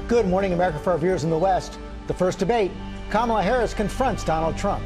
Good morning, America. For our viewers in the West, the first debate, Kamala Harris confronts Donald Trump.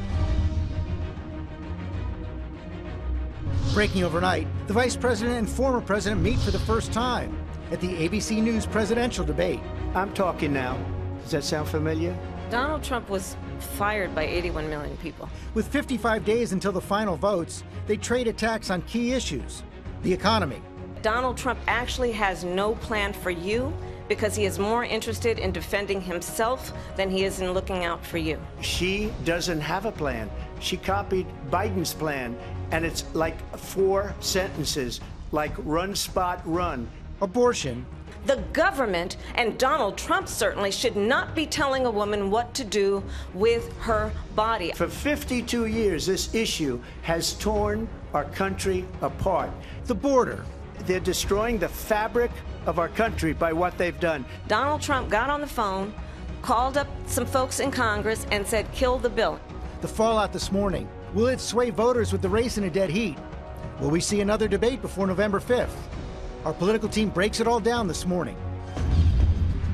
Breaking overnight, the vice president and former president meet for the first time at the ABC News presidential debate. I'm talking now. Does that sound familiar? Donald Trump was fired by 81 million people. With 55 days until the final votes, they trade attacks on key issues. The economy. Donald Trump actually has no plan for you because he is more interested in defending himself than he is in looking out for you. She doesn't have a plan. She copied Biden's plan, and it's like 4 sentences, like run, spot, run. Abortion. The government, and Donald Trump certainly, should not be telling a woman what to do with her body. For 52 years, this issue has torn our country apart. The border. They're destroying the fabric of our country by what they've done. Donald Trump got on the phone, called up some folks in Congress, and said, kill the bill. The fallout this morning. Will it sway voters with the race in a dead heat? Will we see another debate before November 5th? Our political team breaks it all down this morning.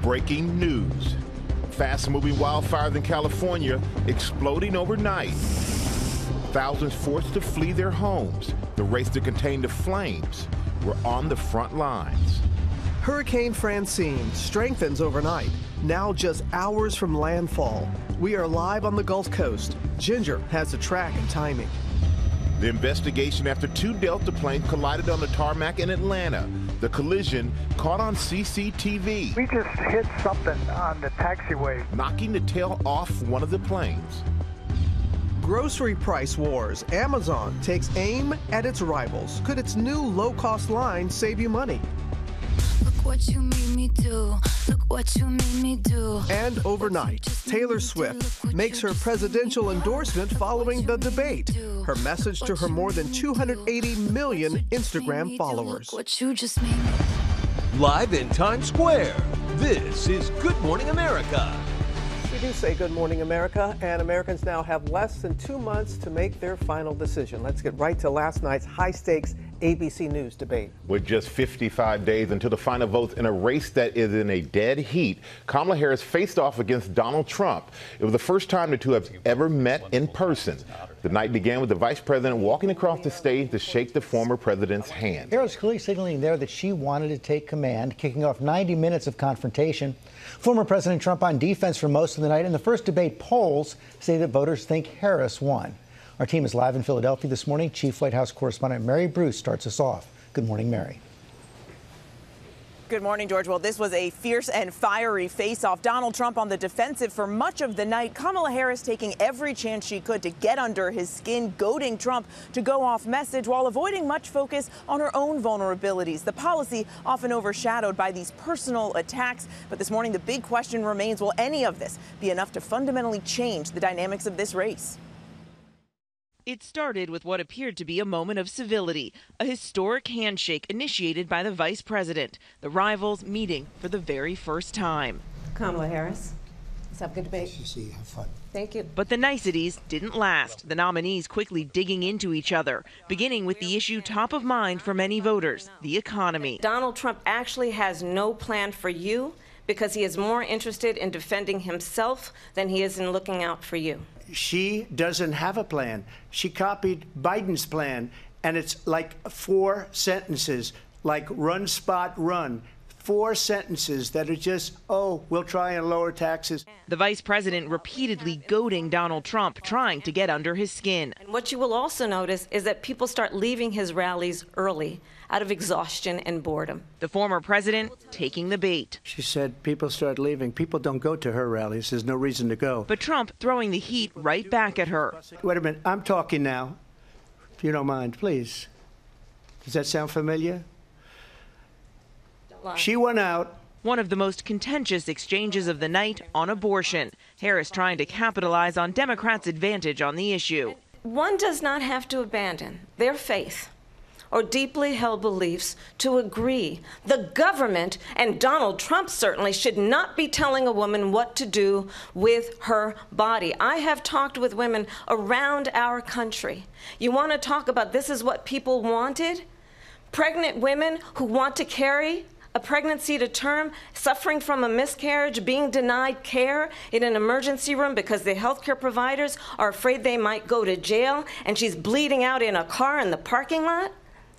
Breaking news. Fast-moving wildfires in California exploding overnight. Thousands forced to flee their homes. The race to contain the flames. We're on the front lines. Hurricane Francine strengthens overnight, now just hours from landfall. We are live on the Gulf Coast. Ginger has the track and timing. The investigation after 2 Delta planes collided on the tarmac in Atlanta. The collision caught on CCTV. We just hit something on the taxiway, knocking the tail off one of the planes. Grocery price wars. Amazon takes aim at its rivals. Could its new low-cost line save you money? Look what you made me do. Look what you made me do. And overnight, Taylor Swift makes her presidential endorsement following the debate. Her message to her more than 280 million Instagram followers. What you just made me. Live in Times Square, this is Good Morning America. We do say Good Morning America, and Americans now have less than 2 months to make their final decision. Let's get right to last night's high-stakes ABC News debate. With just 55 days until the final votes in a race that is in a dead heat, Kamala Harris faced off against Donald Trump. It was the first time the two have ever met in person. The night began with the vice president walking across the stage to shake the former president's hand. Harris clearly signaling there that she wanted to take command, kicking off 90 minutes of confrontation. Former President Trump on defense for most of the night. In the first debate, polls say that voters think Harris won. Our team is live in Philadelphia this morning. Chief White House correspondent Mary Bruce starts us off. Good morning, Mary. Good morning, George. Well, this was a fierce and fiery face-off. Donald Trump on the defensive for much of the night. Kamala Harris taking every chance she could to get under his skin, goading Trump to go off message while avoiding much focus on her own vulnerabilities. The policy often overshadowed by these personal attacks. But this morning, the big question remains, will any of this be enough to fundamentally change the dynamics of this race? It started with what appeared to be a moment of civility, a historic handshake initiated by the vice president, the rivals meeting for the very first time. Kamala Harris, let's have a good debate. Have fun. Thank you. But the niceties didn't last, the nominees quickly digging into each other, beginning with the issue top of mind for many voters, the economy. Donald Trump actually has no plan for you because he is more interested in defending himself than he is in looking out for you. She doesn't have a plan. She copied Biden's plan, and it's like 4 sentences, like run, spot, run. 4 sentences that are just, oh, we'll try and lower taxes. The vice president repeatedly goading Donald Trump, trying to get under his skin. And what you will also notice is that people start leaving his rallies early out of exhaustion and boredom. The former president taking the bait. She said people start leaving. People don't go to her rallies. There's no reason to go. But Trump throwing the heat right back at her. Wait a minute. I'm talking now. If you don't mind, please. Does that sound familiar? She went out. One of the most contentious exchanges of the night on abortion. Harris trying to capitalize on Democrats' advantage on the issue. One does not have to abandon their faith or deeply held beliefs to agree. The government, and Donald Trump certainly, should not be telling a woman what to do with her body. I have talked with women around our country. You want to talk about this is what people wanted? Pregnant women who want to carry a pregnancy to term, suffering from a miscarriage, being denied care in an emergency room because the healthcare providers are afraid they might go to jail, and she's bleeding out in a car in the parking lot?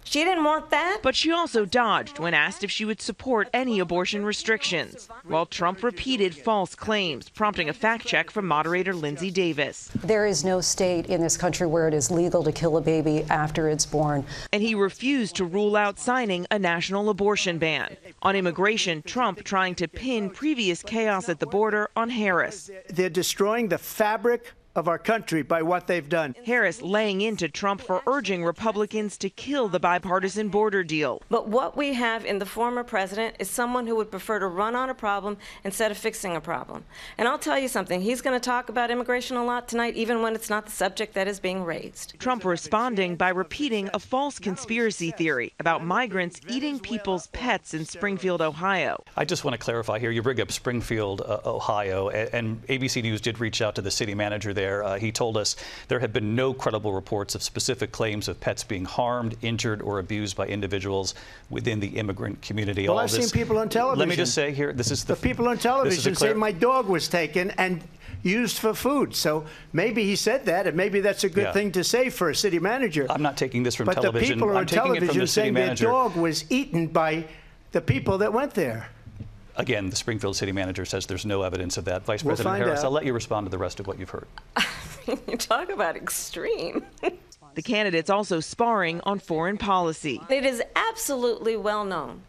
She didn't want that. But she also dodged when asked if she would support any abortion restrictions, while Trump repeated false claims, prompting a fact check from moderator Linsey Davis. There is no state in this country where it is legal to kill a baby after it's born. And he refused to rule out signing a national abortion ban. On immigration, Trump trying to pin previous chaos at the border on Harris. They're destroying the fabric of our country by what they've done. Harris laying into Trump for urging Republicans to kill the bipartisan border deal. But what we have in the former president is someone who would prefer to run on a problem instead of fixing a problem. And I'll tell you something, he's going to talk about immigration a lot tonight, even when it's not the subject that is being raised. Trump responding by repeating a false conspiracy theory about migrants eating people's pets in Springfield, Ohio. I just want to clarify here, you bring up Springfield, Ohio, and ABC News did reach out to the city manager there. He told us there have been no credible reports of specific claims of pets being harmed, injured, or abused by individuals within the immigrant community. Well, I've seen people on television. Let me just say here, this is the people on television say my dog was taken and used for food. So maybe he said that, and maybe that's a good thing to say for a city manager. I'm not taking this from but television. The people I'm on taking it from television the city saying manager. their dog was eaten by the people that went there. Again, the Springfield city manager says there's no evidence of that. Vice President Harris, I'll let you respond to the rest of what you've heard. You talk about extreme. The candidates also sparring on foreign policy. It is absolutely well known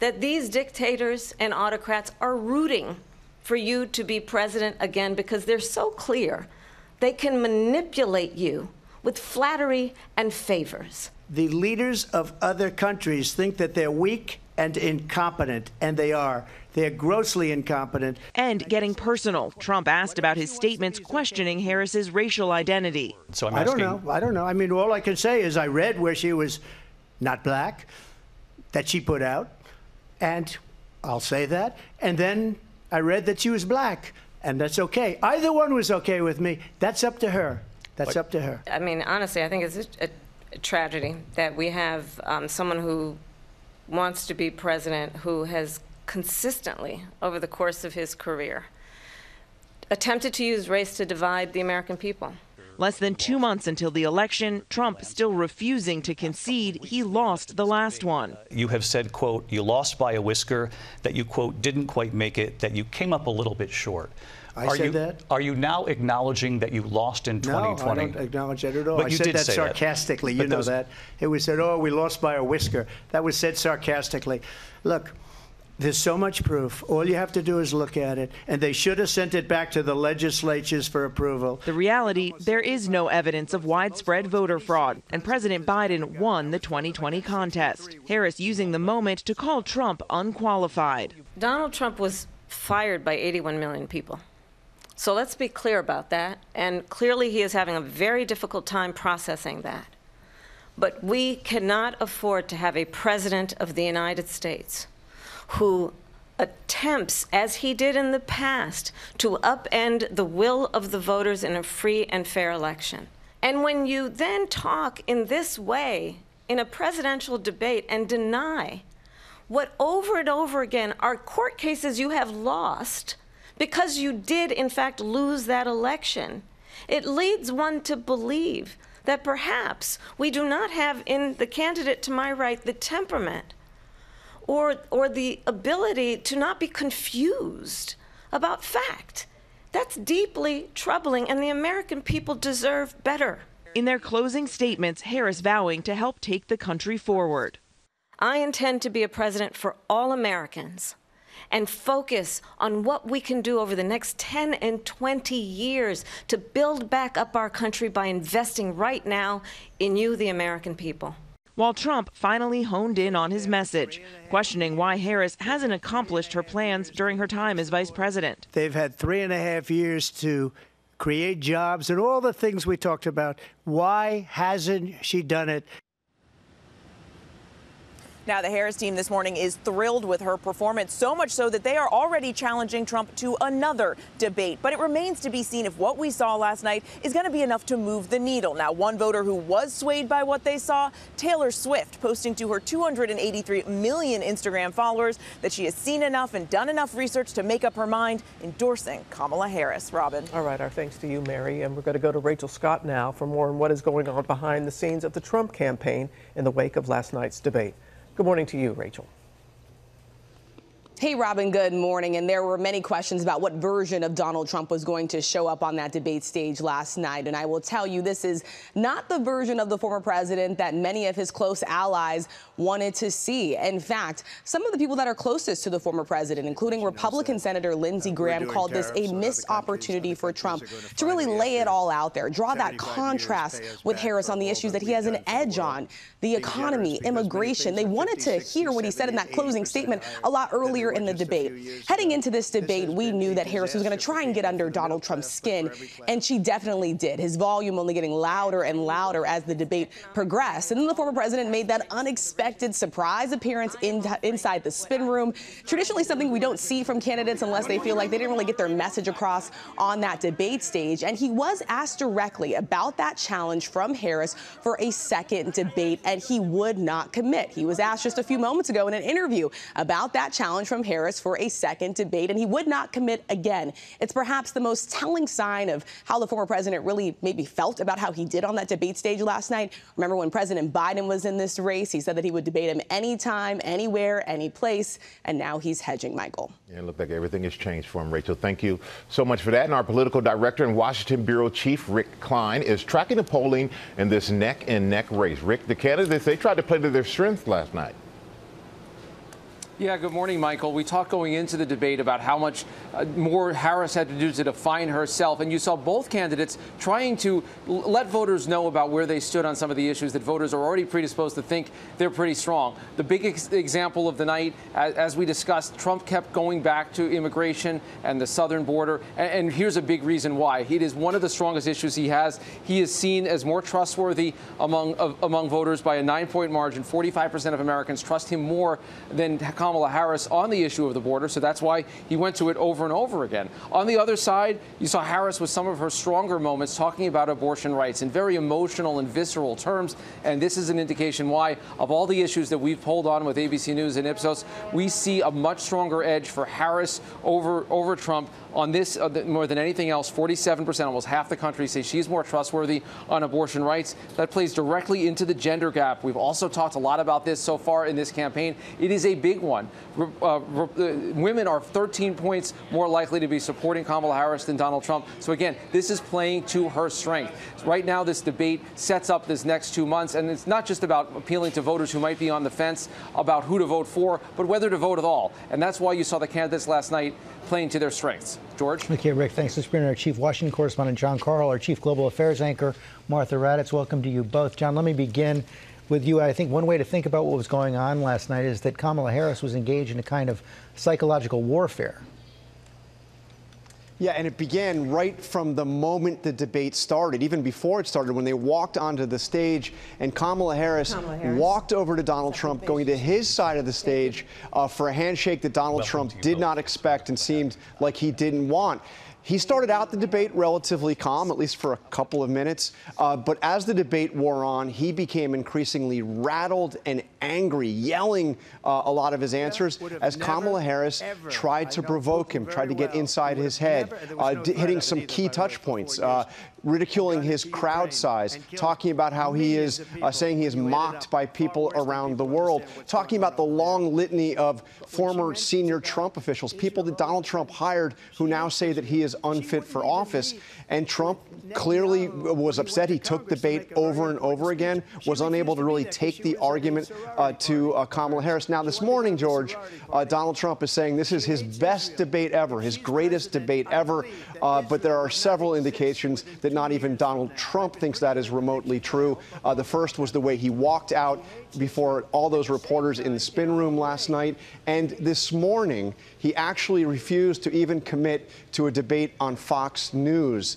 that these dictators and autocrats are rooting for you to be president again because they're so clear they can manipulate you with flattery and favors. The leaders of other countries think that they're weak and incompetent, and they are. They're grossly incompetent. And getting personal, Trump asked about his statements questioning Harris's racial identity. So I don't know. I mean, all I can say is I read where she was not black, that she put out, and I'll say that. And then I read that she was black, and that's okay. Either one was okay with me. That's up to her. That's up to her. I mean, honestly, I think it's a tragedy that we have someone who wants to be president who has consistently, over the course of his career, attempted to use race to divide the American people. Less than 2 months until the election, Trump still refusing to concede he lost the last one. You have said, quote, you lost by a whisker, that you, quote, didn't quite make it, that you came up a little bit short. I said that? Are you now acknowledging that you lost in 2020? No, I don't acknowledge that at all. But I you said did that say sarcastically. You know that. It was said, oh, we lost by a whisker. That was said sarcastically. Look, there's so much proof. All you have to do is look at it. And they should have sent it back to the legislatures for approval. The reality, there is no evidence of widespread voter fraud, and President Biden won the 2020 contest. Harris using the moment to call Trump unqualified. Donald Trump was fired by 81 million people. So let's be clear about that. And clearly he is having a very difficult time processing that. But we cannot afford to have a president of the United States who attempts, as he did in the past, to upend the will of the voters in a free and fair election. And when you then talk in this way in a presidential debate and deny what over and over again are court cases you have lost because you did, in fact, lose that election, it leads one to believe that perhaps we do not have in the candidate to my right the temperament or the ability to not be confused about fact. That's deeply troubling, and the American people deserve better. In their closing statements, Harris vowing to help take the country forward. I intend to be a president for all Americans and focus on what we can do over the next 10 and 20 years to build back up our country by investing right now in you, the American people. While Trump finally honed in on his message, questioning why Harris hasn't accomplished her plans during her time as vice president. They've had 3.5 years to create jobs and all the things we talked about. Why hasn't she done it? Now, the Harris team this morning is thrilled with her performance, so much so that they are already challenging Trump to another debate. But it remains to be seen if what we saw last night is going to be enough to move the needle. Now, one voter who was swayed by what they saw, Taylor Swift, posting to her 283 million Instagram followers that she has seen enough and done enough research to make up her mind, endorsing Kamala Harris. Robin. All right, our thanks to you, Mary. And we're going to go to Rachel Scott now for more on what is going on behind the scenes of the Trump campaign in the wake of last night's debate. Good morning to you, Rachel. Hey, Robin, good morning. And there were many questions about what version of Donald Trump was going to show up on that debate stage last night. And I will tell you, this is not the version of the former president that many of his close allies wanted to see. In fact, some of the people that are closest to the former president, including Republican Senator Lindsey Graham, called this a missed opportunity for Trump to really lay it all out there, draw that contrast with Harris on the issues that he has an edge on, the economy, immigration. They wanted to hear what he said in that closing statement a lot earlier in the debate. Heading into this debate, we knew that Harris was going to try and get under Donald Trump's skin, and she definitely did. His volume only getting louder and louder as the debate progressed. And then the former president made that unexpected surprise appearance inside the spin room. Traditionally something we don't see from candidates unless they feel like they didn't really get their message across on that debate stage. And he was asked directly about that challenge from Harris for a second debate, and he would not commit. He was asked just a few moments ago in an interview about that challenge from Harris for a second debate, and he would not commit again. It's perhaps the most telling sign of how the former president really maybe felt about how he did on that debate stage last night. Remember when President Biden was in this race, he said that he would debate him anytime, anywhere, any place, and now he's hedging, Michael. Yeah, it looked like everything has changed for him, Rachel. Thank you so much for that. And our political director and Washington Bureau Chief Rick Klein is tracking the polling in this neck-and-neck race. Rick, the candidates, they tried to play to their strengths last night. Yeah, good morning, Michael. We talked going into the debate about how much more Harris had to do to define herself. And you saw both candidates trying to let voters know about where they stood on some of the issues that voters are already predisposed to think they're pretty strong. The big example of the night, as we discussed, Trump kept going back to immigration and the southern border. And here's a big reason why. It is one of the strongest issues he has. He is seen as more trustworthy among voters by a 9-point margin. 45% of Americans trust him more than Kamala Harris on the issue of the border, so that's why he went to it over and over again. On the other side, you saw Harris with some of her stronger moments talking about abortion rights in very emotional and visceral terms, and this is an indication why, of all the issues that we've polled on with ABC News and Ipsos, we see a much stronger edge for Harris over Trump. On this, more than anything else, 47%, almost half the country, say she's more trustworthy on abortion rights. That plays directly into the gender gap. We've also talked a lot about this so far in this campaign. It is a big one. Women are 13 points more likely to be supporting Kamala Harris than Donald Trump. So again, this is playing to her strength. Right now, this debate sets up this next 2 months, and it's not just about appealing to voters who might be on the fence about who to vote for, but whether to vote at all. And that's why you saw the candidates last night playing to their strengths. George? Okay, Rick, thanks. Let's bring in our Chief Washington correspondent, John Carl, our Chief Global Affairs anchor, Martha Raddatz. Welcome to you both. John, let me begin with you. I think one way to think about what was going on last night is that Kamala Harris was engaged in a kind of psychological warfare. Yeah, and it began right from the moment the debate started, even before it started, when they walked onto the stage and Kamala Harris walked over to Donald Trump, going to his side of the stage for a handshake that Donald Trump did not expect and seemed like he didn't want. He started out the debate relatively calm, at least for a couple of minutes. But as the debate wore on, he became increasingly rattled and angry, yelling a lot of his answers as Kamala Harris tried to provoke him, tried to get inside his head, hitting some key touch points, ridiculing his crowd size, talking about how he is saying he is mocked by people around the world, talking about the long litany of former senior Trump officials, people that Donald Trump hired who now say that he is unfit for office. And Trump clearly was upset. He took the bait over and over again, was unable to really take the argument to Kamala Harris. Now, this morning, George, Donald Trump is saying this is his best debate ever, his greatest debate ever. But there are several indications that not even Donald Trump thinks that is remotely true. The first was the way he walked out before all those reporters in the spin room last night. And this morning, he actually refused to even commit to a debate debate on Fox News.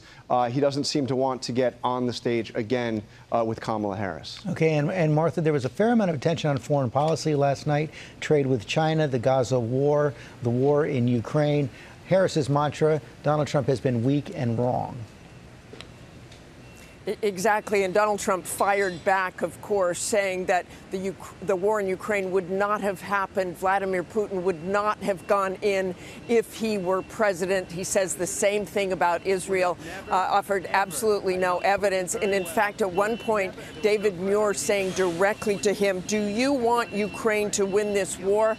He doesn't seem to want to get on the stage again with Kamala Harris. Okay, and Martha, there was a fair amount of attention on foreign policy last night, trade with China, the Gaza war, the war in Ukraine. Harris's mantra, Donald Trump has been weak and wrong. Exactly, and Donald Trump fired back, of course, saying that the war in Ukraine would not have happened. Vladimir Putin would not have gone in if he were president. He says the same thing about Israel, offered absolutely no evidence. And in fact, at one point, David Muir saying directly to him, "Do you want Ukraine to win this war?"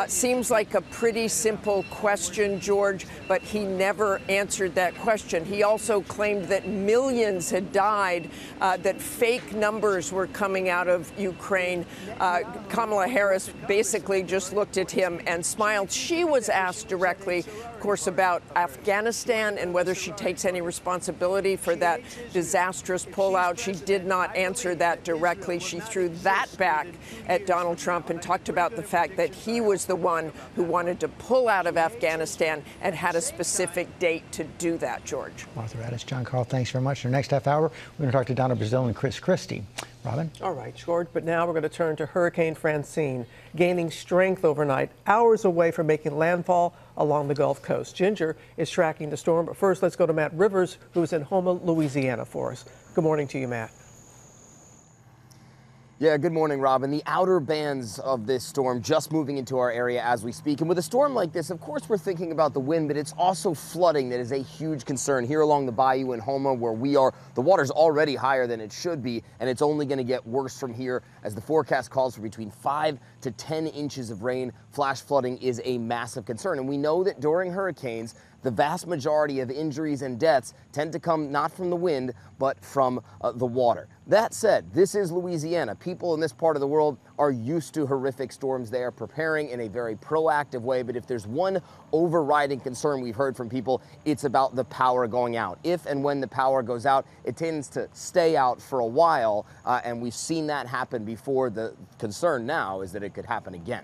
Seems like a pretty simple question, George, but he never answered that question. He also claimed that millions had died, that fake numbers were coming out of Ukraine. Kamala Harris basically just looked at him and smiled. She was asked directly, of course, about Afghanistan and whether she takes any responsibility for that disastrous pullout. She did not answer that directly. She threw that back at Donald Trump and talked about the fact that he was the one who wanted to pull out of Afghanistan and had a specific date to do that, George. Martha Raddatz, John Carl, thanks very much. In the next half hour, we're going to talk to Donna Brazile and Christie. Robin? All right, George, but now we're going to turn to Hurricane Francine, gaining strength overnight, hours away from making landfall along the Gulf Coast. Ginger is tracking the storm, but first let's go to Matt Rivers, who is in Houma, Louisiana for us. Good morning to you, Matt. Yeah, good morning, Robin. The outer bands of this storm just moving into our area as we speak. And with a storm like this, of course, we're thinking about the wind, but it's also flooding that is a huge concern here along the bayou in Houma, where we are. The water's already higher than it should be, and it's only going to get worse from here as the forecast calls for between 5 to 10 inches of rain. Flash flooding is a massive concern. And we know that during hurricanes, the vast majority of injuries and deaths tend to come not from the wind, but from the water. That said, this is Louisiana. People in this part of the world are used to horrific storms. They are preparing in a very proactive way. But if there's one overriding concern we've heard from people, it's about the power going out. If and when the power goes out, it tends to stay out for a while. And we've seen that happen before. The concern now is that it could happen again.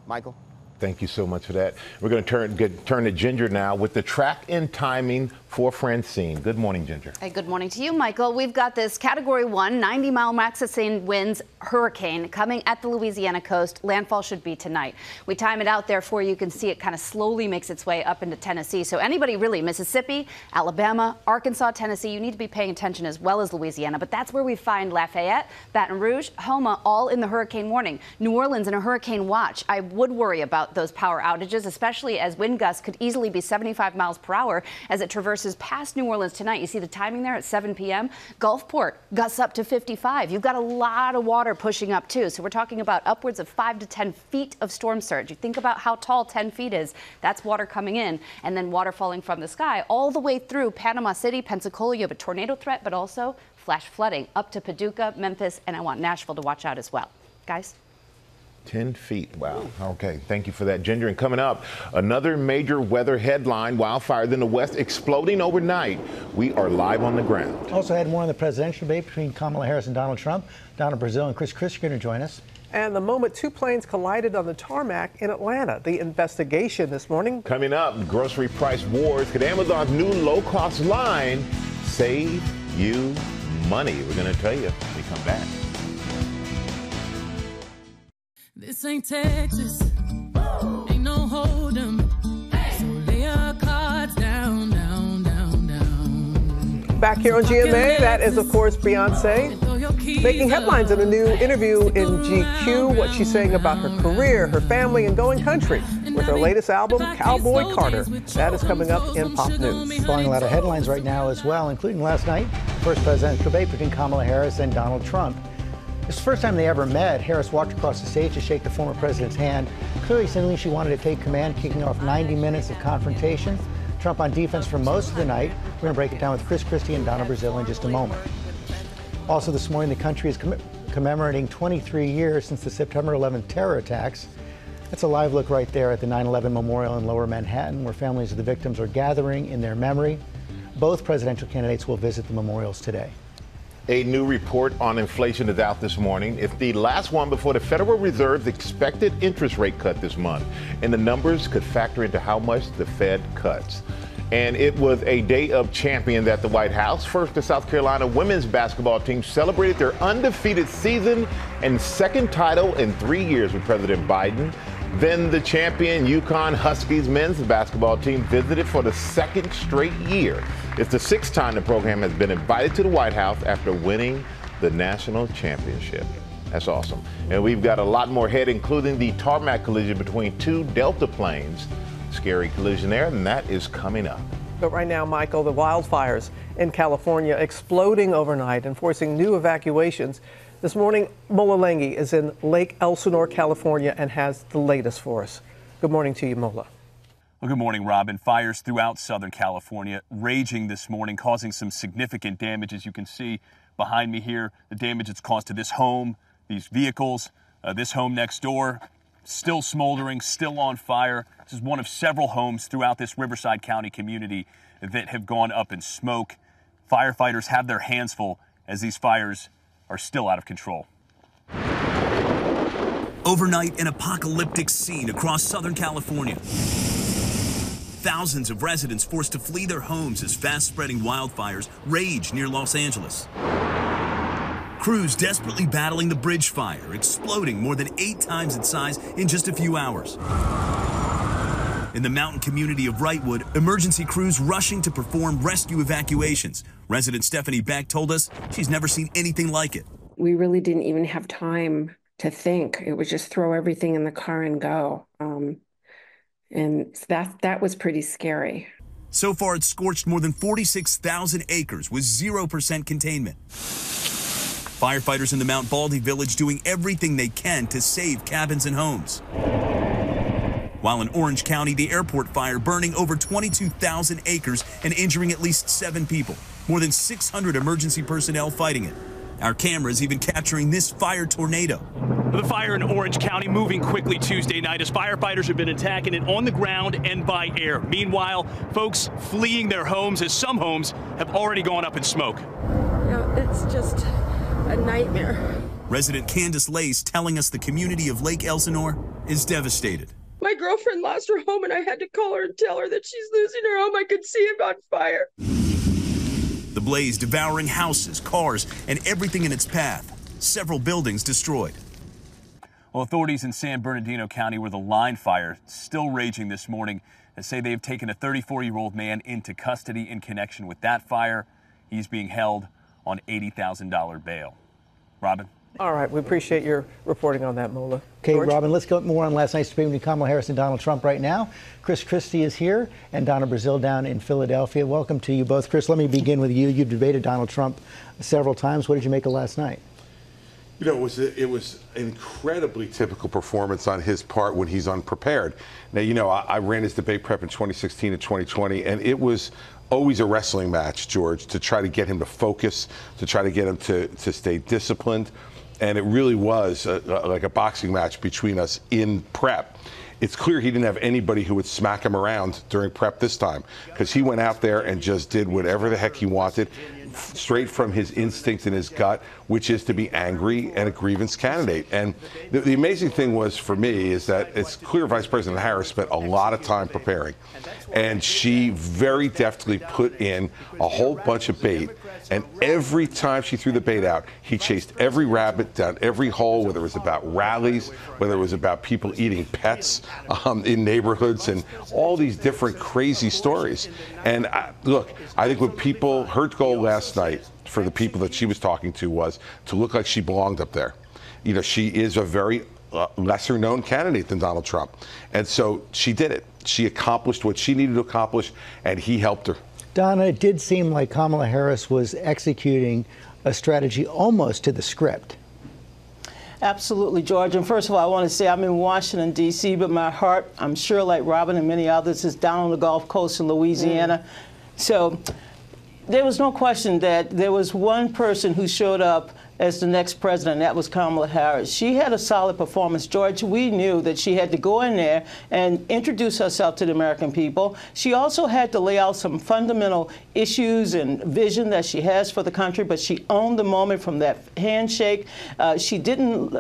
Michael? Thank you so much for that. We're going to turn to Ginger now with the track and timing for Francine. Good morning, Ginger. Hey, good morning to you, Michael. We've got this Category 1, 90-mile max sustained winds hurricane coming at the Louisiana coast. Landfall should be tonight. We time it out there for you. You can see it kind of slowly makes its way up into Tennessee. So anybody really, Mississippi, Alabama, Arkansas, Tennessee, you need to be paying attention as well as Louisiana. But that's where we find Lafayette, Baton Rouge, Houma, all in the hurricane warning. New Orleans in a hurricane watch. I would worry about those power outages, especially as wind gusts could easily be 75 miles per hour as it traverses past New Orleans tonight. You see the timing there at 7 p.m. Gulfport gusts up to 55. You've got a lot of water pushing up too. So we're talking about upwards of 5 to 10 feet of storm surge. You think about how tall 10 feet is. That's water coming in and then water falling from the sky all the way through Panama City, Pensacola. You have a tornado threat, but also flash flooding up to Paducah, Memphis, and I want Nashville to watch out as well. Guys? 10 feet. Wow. Okay. Thank you for that, Ginger. And coming up, another major weather headline, wildfires in the West exploding overnight. We are live on the ground. Also had more on the presidential debate between Kamala Harris and Donald Trump. Donna Brazile and Christie are going to join us. And the moment two planes collided on the tarmac in Atlanta. The investigation this morning. Coming up, grocery price wars. Could Amazon's new low-cost line save you money? We're going to tell you when we come back. This ain't Texas, ain't no hold'em, so lay your cards down, down, down, down. Back here on GMA, that is, of course, Beyoncé, making headlines in a new interview in GQ, what she's saying about her career, her family, and going country with her latest album, Cowboy Carter. That is coming up in Pop News. Following a lot of headlines right now as well, including last night, first presidential debate between Kamala Harris and Donald Trump. It's the first time they ever met. Harris walked across the stage to shake the former president's hand, clearly signaling she wanted to take command, kicking off 90 minutes of confrontation. Trump on defense for most of the night. We're going to break it down with Christie and Donna Brazile in just a moment. Also this morning, the country is commemorating 23 years since the September 11th terror attacks. That's a live look right there at the 9/11 Memorial in Lower Manhattan, where families of the victims are gathering in their memory. Both presidential candidates will visit the memorials today. A new report on inflation is out this morning. It's the last one before the Federal Reserve's expected interest rate cut this month. And the numbers could factor into how much the Fed cuts. And it was a day of champions at the White House. First, the South Carolina women's basketball team celebrated their undefeated season and second title in 3 years with President Biden. Then the champion UConn Huskies men's basketball team visited for the second straight year. It's the 6th time the program has been invited to the White House after winning the national championship. That's awesome. And we've got a lot more ahead, including the tarmac collision between 2 Delta planes. Scary collision there, and that is coming up. But right now, Michael, the wildfires in California exploding overnight and forcing new evacuations. This morning, Mola Lenghi is in Lake Elsinore, California, and has the latest for us. Good morning to you, Mola. Well, good morning, Robin. Fires throughout Southern California raging this morning, causing some significant damage. As you can see behind me here, the damage it's caused to this home, these vehicles, this home next door, still smoldering, still on fire. This is one of several homes throughout this Riverside County community that have gone up in smoke. Firefighters have their hands full as these fires are still out of control. Overnight, an apocalyptic scene across Southern California. Thousands of residents forced to flee their homes as fast-spreading wildfires rage near Los Angeles. Crews desperately battling the bridge fire, exploding more than 8 times its size in just a few hours. In the mountain community of Wrightwood, emergency crews rushing to perform rescue evacuations. Resident Stephanie Beck told us she's never seen anything like it. We really didn't even have time to think. It was just throw everything in the car and go. And that was pretty scary. So far, it's scorched more than 46,000 acres with 0% containment. Firefighters in the Mount Baldy village doing everything they can to save cabins and homes. While in Orange County, the airport fire burning over 22,000 acres and injuring at least 7 people. More than 600 emergency personnel fighting it. Our cameras even capturing this fire tornado. The fire in Orange County moving quickly Tuesday night as firefighters have been attacking it on the ground and by air. Meanwhile, folks fleeing their homes as some homes have already gone up in smoke. It's just a nightmare. Resident Candace Lace telling us the community of Lake Elsinore is devastated. My girlfriend lost her home and I had to call her and tell her that she's losing her home. I could see it on fire. The blaze devouring houses, cars, and everything in its path. Several buildings destroyed. Well, authorities in San Bernardino County, where the line fire still raging this morning, say they have taken a 34-year-old man into custody in connection with that fire. He's being held on $80,000 bail. Robin? All right, we appreciate your reporting on that, Mola. Okay, George? Robin, let's go more on last night's debate between Kamala Harris and Donald Trump right now. Christie is here and Donna Brazile down in Philadelphia. Welcome to you both. Chris, let me begin with you. You've debated Donald Trump several times. What did you make of last night? You know, it was an incredibly typical performance on his part when he's unprepared. Now, you know, I ran his debate prep in 2016 and 2020, and it was always a wrestling match, George, to try to get him to focus, to try to get him to stay disciplined. And it really was like a boxing match between us in prep. It's clear he didn't have anybody who would smack him around during prep this time, because he went out there and just did whatever the heck he wanted, straight from his instinct and his gut, which is to be angry and a grievance candidate. And the amazing thing was, for me, is that it's clear Vice President Harris spent a lot of time preparing, and she very deftly put in a whole bunch of bait. And every time she threw the bait out, he chased every rabbit down every hole, whether it was about rallies, whether it was about people eating pets in neighborhoods, and all these different crazy stories. And look, I think what people, her goal last night for the people that she was talking to was to look like she belonged up there. You know, she is a very lesser known candidate than Donald Trump. And so she did it. She accomplished what she needed to accomplish, and he helped her. Donna, it did seem like Kamala Harris was executing a strategy almost to the script. Absolutely, George. And first of all, I want to say I'm in Washington, D.C., but my heart, I'm sure like Robin and many others, is down on the Gulf Coast in Louisiana. So there was no question that there was one person who showed up as the next president. That was Kamala Harris. She had a solid performance. George, we knew that she had to go in there and introduce herself to the American people. She also had to lay out some fundamental issues and vision that she has for the country, but she owned the moment from that handshake. She didn't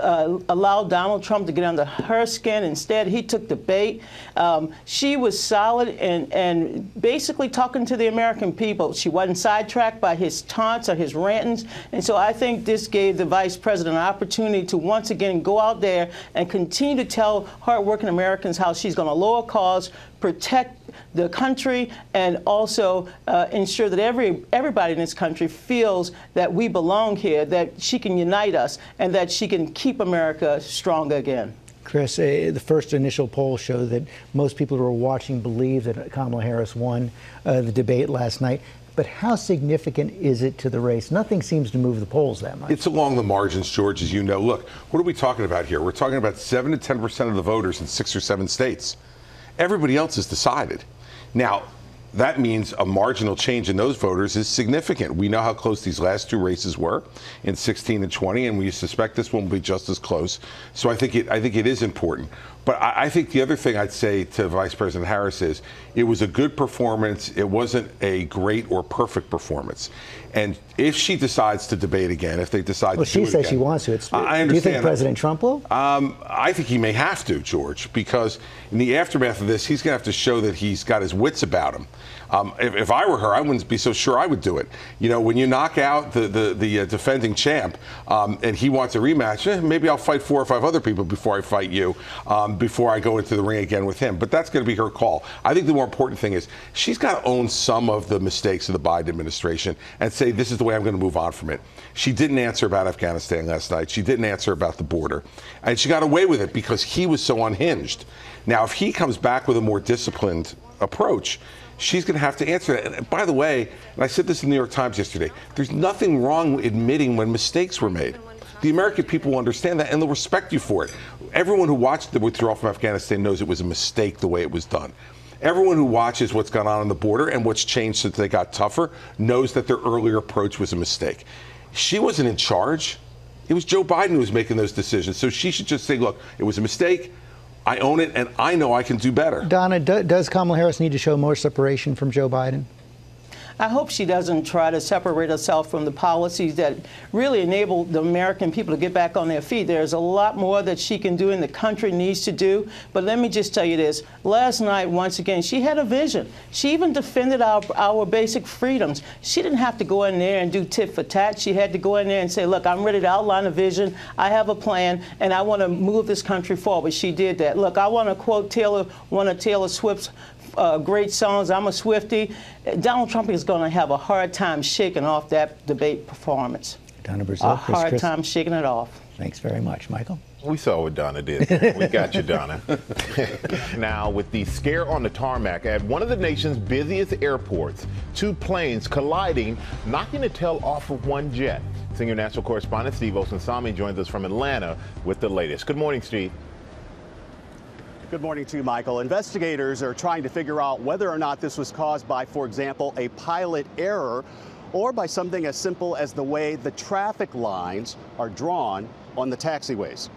allow Donald Trump to get under her skin. Instead, he took the bait. She was solid and basically talking to the American people. She wasn't sidetracked by his taunts or his rantings. And so I think this gave the vice president an opportunity to once again go out there and continue to tell hardworking Americans how she's going to lower costs, protect the country, and also ensure that everybody in this country feels that we belong here, that she can unite us, and that she can keep America stronger again. Chris, the first initial polls show that most people who are watching believe that Kamala Harris won the debate last night. But how significant is it to the race? Nothing seems to move the polls that much. It's along the margins, George, as you know. Look, what are we talking about here? We're talking about 7 to 10% of the voters in 6 or 7 states. Everybody else has decided. Now, that means a marginal change in those voters is significant. We know how close these last 2 races were in 16 and 20, and we suspect this one will be just as close. So I think it is important. But I think the other thing I'd say to Vice President Harris is it was a good performance. It wasn't a great or perfect performance. And if she decides to debate again, if they decide to do it again. Well, she says she wants to. I understand. Do you think President Trump will? I think he may have to, George, because in the aftermath of this, he's going to have to show that he's got his wits about him. If I were her, I wouldn't be so sure I would do it. You know, when you knock out the defending champ and he wants a rematch, maybe I'll fight 4 or 5 other people before I fight you, before I go into the ring again with him. But that's going to be her call. I think the more important thing is she's got to own some of the mistakes of the Biden administration and say, this is the way I'm going to move on from it. She didn't answer about Afghanistan last night. She didn't answer about the border. And she got away with it because he was so unhinged. Now, if he comes back with a more disciplined approach, she's going to have to answer that. And by the way, and I said this in the New York Times yesterday, there's nothing wrong with admitting when mistakes were made. The American people will understand that, and they'll respect you for it. Everyone who watched the withdrawal from Afghanistan knows it was a mistake the way it was done. Everyone who watches what's gone on the border and what's changed since they got tougher knows that their earlier approach was a mistake. She wasn't in charge. It was Joe Biden who was making those decisions. So she should just say, look, it was a mistake. I own it, and I know I can do better. Donna, does Kamala Harris need to show more separation from Joe Biden? I hope she doesn't try to separate herself from the policies that really enable the American people to get back on their feet. There's a lot more that she can do and the country needs to do. But let me just tell you this. Last night, once again, she had a vision. She even defended our basic freedoms. She didn't have to go in there and do tit for tat. She had to go in there and say, look, I'm ready to outline a vision. I have a plan, and I want to move this country forward. She did that. Look, I want to quote one of Taylor Swift's great songs. I'm a Swiftie. Donald Trump is going to have a hard time shaking off that debate performance. Donna Brazile, a hard time shaking it off. Thanks very much, Michael. We saw what Donna did. We got you, Donna. Now, with the scare on the tarmac at one of the nation's busiest airports, 2 planes colliding, knocking the tail off of one jet. Senior national correspondent Steve Osunsami joins us from Atlanta with the latest. Good morning, Steve. Good morning to you, Michael. Investigators are trying to figure out whether or not this was caused by, for example, a pilot error or by something as simple as the way the traffic lines are drawn on the taxiways.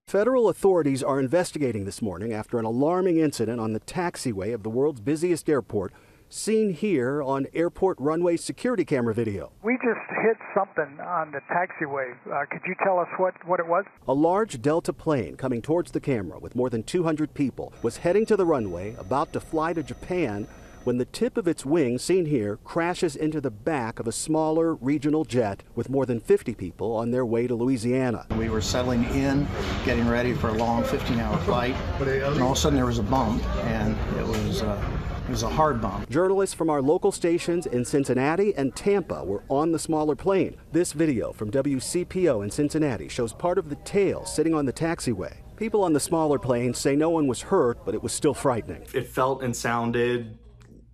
Federal authorities are investigating this morning after an alarming incident on the taxiway of the world's busiest airport, seen here on airport runway security camera video. We just hit something on the taxiway. Could you tell us what it was? A large Delta plane coming towards the camera with more than 200 people was heading to the runway, about to fly to Japan, when the tip of its wing, seen here, crashes into the back of a smaller regional jet with more than 50 people on their way to Louisiana. We were settling in, getting ready for a long 15-hour flight, and all of a sudden there was a bump, and it was a hard bump. Journalists from our local stations in Cincinnati and Tampa were on the smaller plane. This video from WCPO in Cincinnati shows part of the tail sitting on the taxiway. People on the smaller plane say no one was hurt, but it was still frightening. It felt and sounded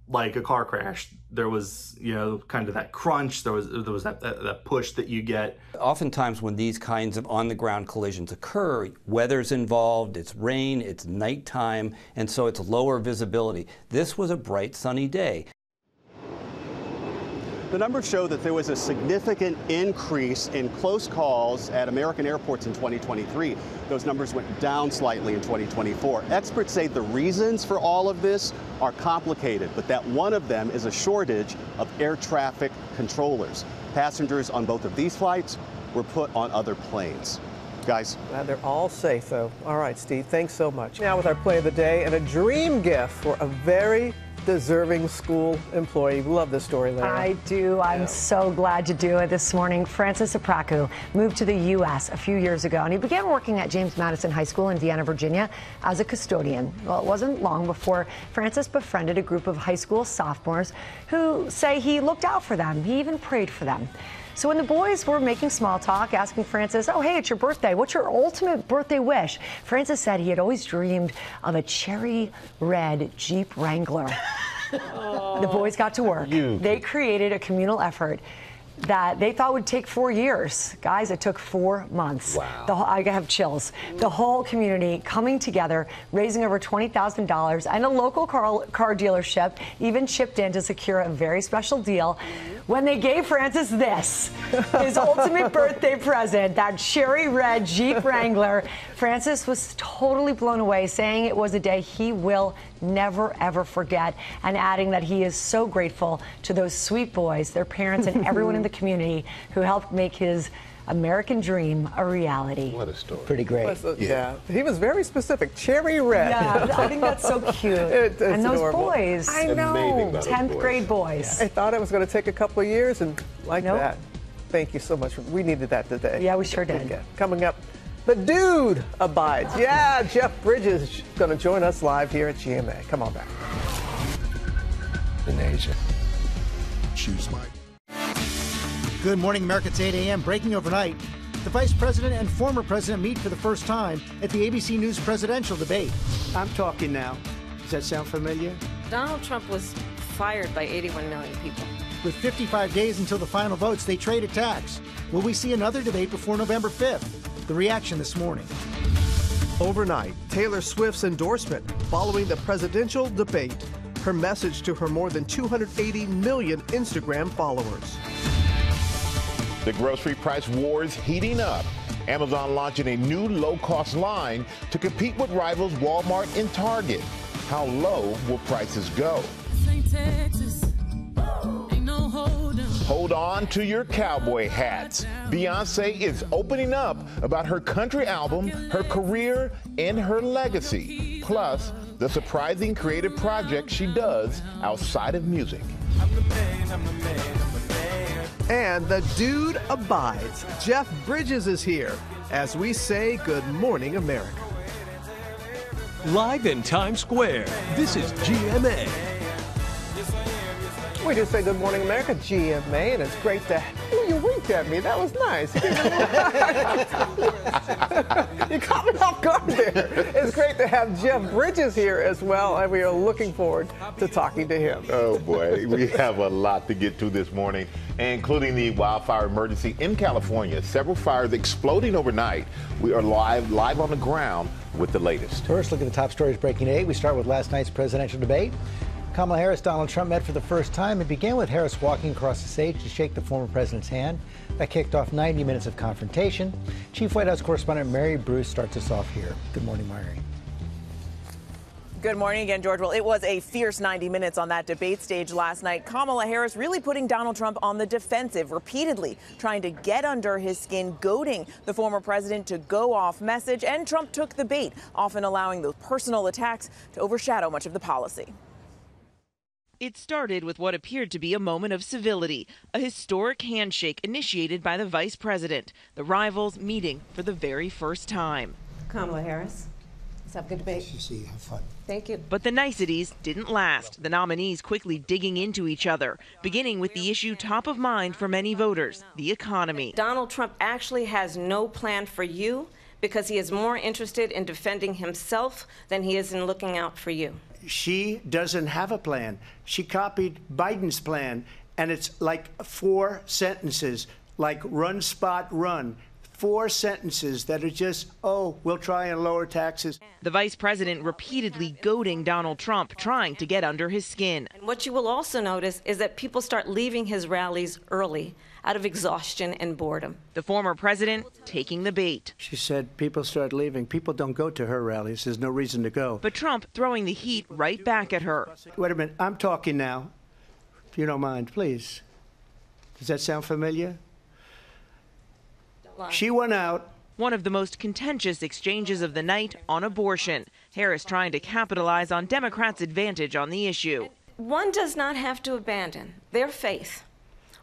like a car crash. There was, kind of that crunch. There was that push that you get. Oftentimes when these kinds of on-the-ground collisions occur, weather's involved, it's rain, it's nighttime, and so it's lower visibility. This was a bright, sunny day. The numbers show that there was a significant increase in close calls at American airports in 2023. Those numbers went down slightly in 2024. Experts say the reasons for all of this are complicated, but that one of them is a shortage of air traffic controllers. Passengers on both of these flights were put on other planes. Guys. Glad they're all safe, though. All right, Steve, thanks so much. Now with our play of the day and a dream gift for a very deserving school employee. We love this story, Larry. I do. I'm so glad to do it this morning. Francis Apraku moved to the U.S. a few years ago, and he began working at James Madison High School in Vienna, Virginia, as a custodian. Well, it wasn't long before Francis befriended a group of high school sophomores who say he looked out for them. He even prayed for them. So when the boys were making small talk, asking Francis, oh, hey, it's your birthday. What's your ultimate birthday wish? Francis said he had always dreamed of a cherry red Jeep Wrangler. The boys got to work. They created a communal effort that they thought would take 4 years. Guys, it took 4 months. Wow. I have chills. The whole community coming together, raising over $20,000, and a local car dealership even chipped in to secure a very special deal when they gave Francis this, his ultimate birthday present, that cherry red Jeep Wrangler. Francis was totally blown away, saying it was a day he will never, ever forget, and adding that he is so grateful to those sweet boys, their parents, and everyone in the community who helped make his American dream a reality. What a story. Pretty great. Yeah. He was very specific. Cherry red. Yeah, I think that's so cute. It's and those adorable. boys. I know. 10th grade boys. I thought it was going to take a couple of years, and like that. Thank you so much. We needed that today. Yeah, we sure did. Coming up, the dude abides. Yeah, Jeff Bridges is going to join us live here at GMA. Come on back. In Asia. Choose Mike. Good morning, America. It's 8 a.m. Breaking overnight. The vice president and former president meet for the first time at the ABC News presidential debate. I'm talking now. Does that sound familiar? Donald Trump was fired by 81 million people. With 55 days until the final votes, they trade attacks. Will we see another debate before November 5th? The reaction this morning. Overnight, Taylor Swift's endorsement following the presidential debate. Her message to her more than 280 million Instagram followers. The grocery price war is heating up. Amazon launching a new low-cost line to compete with rivals Walmart and Target. How low will prices go? Hold on to your cowboy hats. Beyoncé is opening up about her country album, her career, and her legacy. Plus, the surprising creative project she does outside of music. And the dude abides. Jeff Bridges is here as we say good morning, America. Live in Times Square, this is GMA. We just say good morning, America, GMA, and it's great to. Ooh, you winked at me. That was nice. You caught me off guard there. It's great to have Jeff Bridges here as well, and we are looking forward to talking to him. Oh boy, we have a lot to get to this morning, including the wildfire emergency in California. Several fires exploding overnight. We are live on the ground with the latest. First, look at the top stories breaking at 8. We start with last night's presidential debate. Kamala Harris, Donald Trump met for the first time. It began with Harris walking across the stage to shake the former president's hand. That kicked off 90 minutes of confrontation. Chief White House correspondent Mary Bruce starts us off here. Good morning, Mary. Good morning again, George. Well, it was a fierce 90 minutes on that debate stage last night. Kamala Harris really putting Donald Trump on the defensive, repeatedly trying to get under his skin, goading the former president to go off message. And Trump took the bait, often allowing those personal attacks to overshadow much of the policy. It started with what appeared to be a moment of civility, a historic handshake initiated by the vice president, the rivals meeting for the very first time. Kamala Harris, let's have a good debate. Nice to see you. Have fun. Thank you. But the niceties didn't last, the nominees quickly digging into each other, beginning with the issue top of mind for many voters, the economy. Donald Trump actually has no plan for you because he is more interested in defending himself than he is in looking out for you. She doesn't have a plan. She copied Biden's plan, and it's like 4 sentences, like run, spot, run. 4 sentences that are just, oh, we'll try and lower taxes. The vice president repeatedly goading Donald Trump, trying to get under his skin. And what you will also notice is that people start leaving his rallies early out of exhaustion and boredom. The former president taking the bait. She said people start leaving. People don't go to her rallies. There's no reason to go. But Trump throwing the heat right back at her. Wait a minute. I'm talking now. If you don't mind, please. Does that sound familiar? She went out. One of the most contentious exchanges of the night on abortion. Harris trying to capitalize on Democrats' advantage on the issue. One does not have to abandon their faith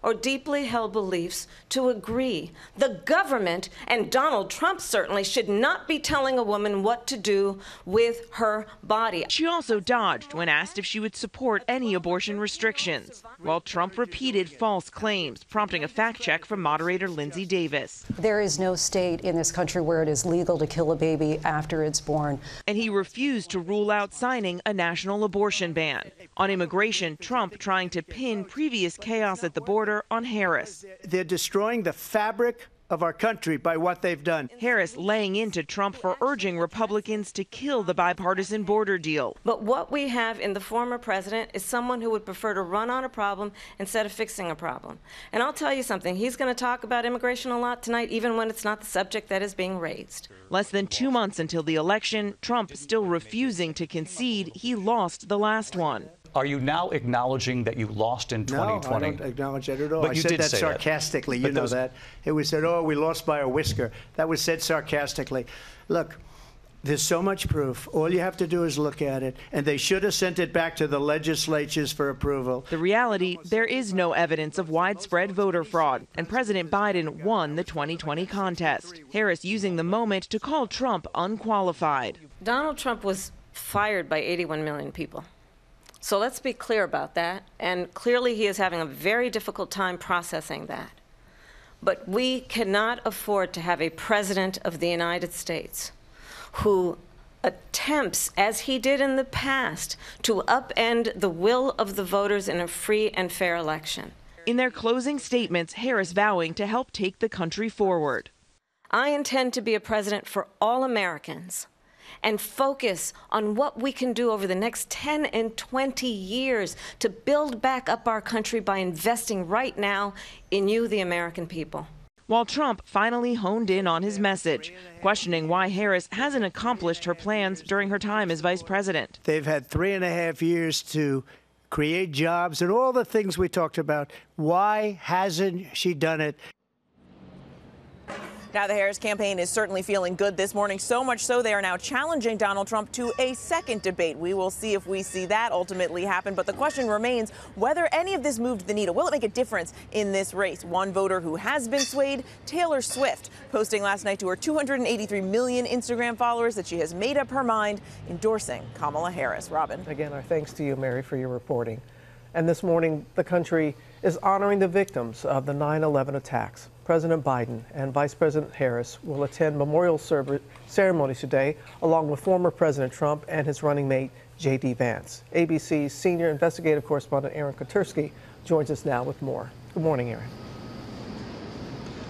or deeply held beliefs to agree. The government, and Donald Trump certainly, should not be telling a woman what to do with her body. She also dodged when asked if she would support any abortion restrictions, while Trump repeated false claims, prompting a fact check from moderator Linsey Davis. There is no state in this country where it is legal to kill a baby after it's born. And he refused to rule out signing a national abortion ban. On immigration, Trump trying to pin previous chaos at the border on Harris. They're destroying the fabric of our country by what they've done. Harris laying into Trump for urging Republicans to kill the bipartisan border deal. But what we have in the former president is someone who would prefer to run on a problem instead of fixing a problem. And I'll tell you something, he's going to talk about immigration a lot tonight, even when it's not the subject that is being raised. Less than 2 months until the election, Trump still refusing to concede he lost the last one. Are you now acknowledging that you lost in 2020? No, I don't acknowledge that at all. But I you said did that say sarcastically. That. You know that. It was said, oh, we lost by a whisker. That was said sarcastically. Look, there's so much proof. All you have to do is look at it. And they should have sent it back to the legislatures for approval. The reality, there is no evidence of widespread voter fraud, and President Biden won the 2020 contest. Harris using the moment to call Trump unqualified. Donald Trump was fired by 81 million people. So let's be clear about that. And clearly he is having a very difficult time processing that. But we cannot afford to have a president of the United States who attempts, as he did in the past, to upend the will of the voters in a free and fair election. In their closing statements, Harris vowing to help take the country forward. I intend to be a president for all Americans and focus on what we can do over the next 10 and 20 years to build back up our country by investing right now in you, the American people. While Trump finally honed in on his message, questioning why Harris hasn't accomplished her plans during her time as vice president. They've had 3.5 years to create jobs and all the things we talked about. Why hasn't she done it? Now, the Harris campaign is certainly feeling good this morning, so much so they are now challenging Donald Trump to a second debate. We will see if we see that ultimately happen. But the question remains whether any of this moved the needle. Will it make a difference in this race? One voter who has been swayed, Taylor Swift, posting last night to her 283 million Instagram followers that she has made up her mind, endorsing Kamala Harris. Robin. Again, our thanks to you, Mary, for your reporting. And this morning, the country is honoring the victims of the 9/11 attacks. President Biden and Vice President Harris will attend memorial ceremonies today, along with former President Trump and his running mate, J.D. Vance. ABC's senior investigative correspondent Aaron Katersky joins us now with more. Good morning, Aaron.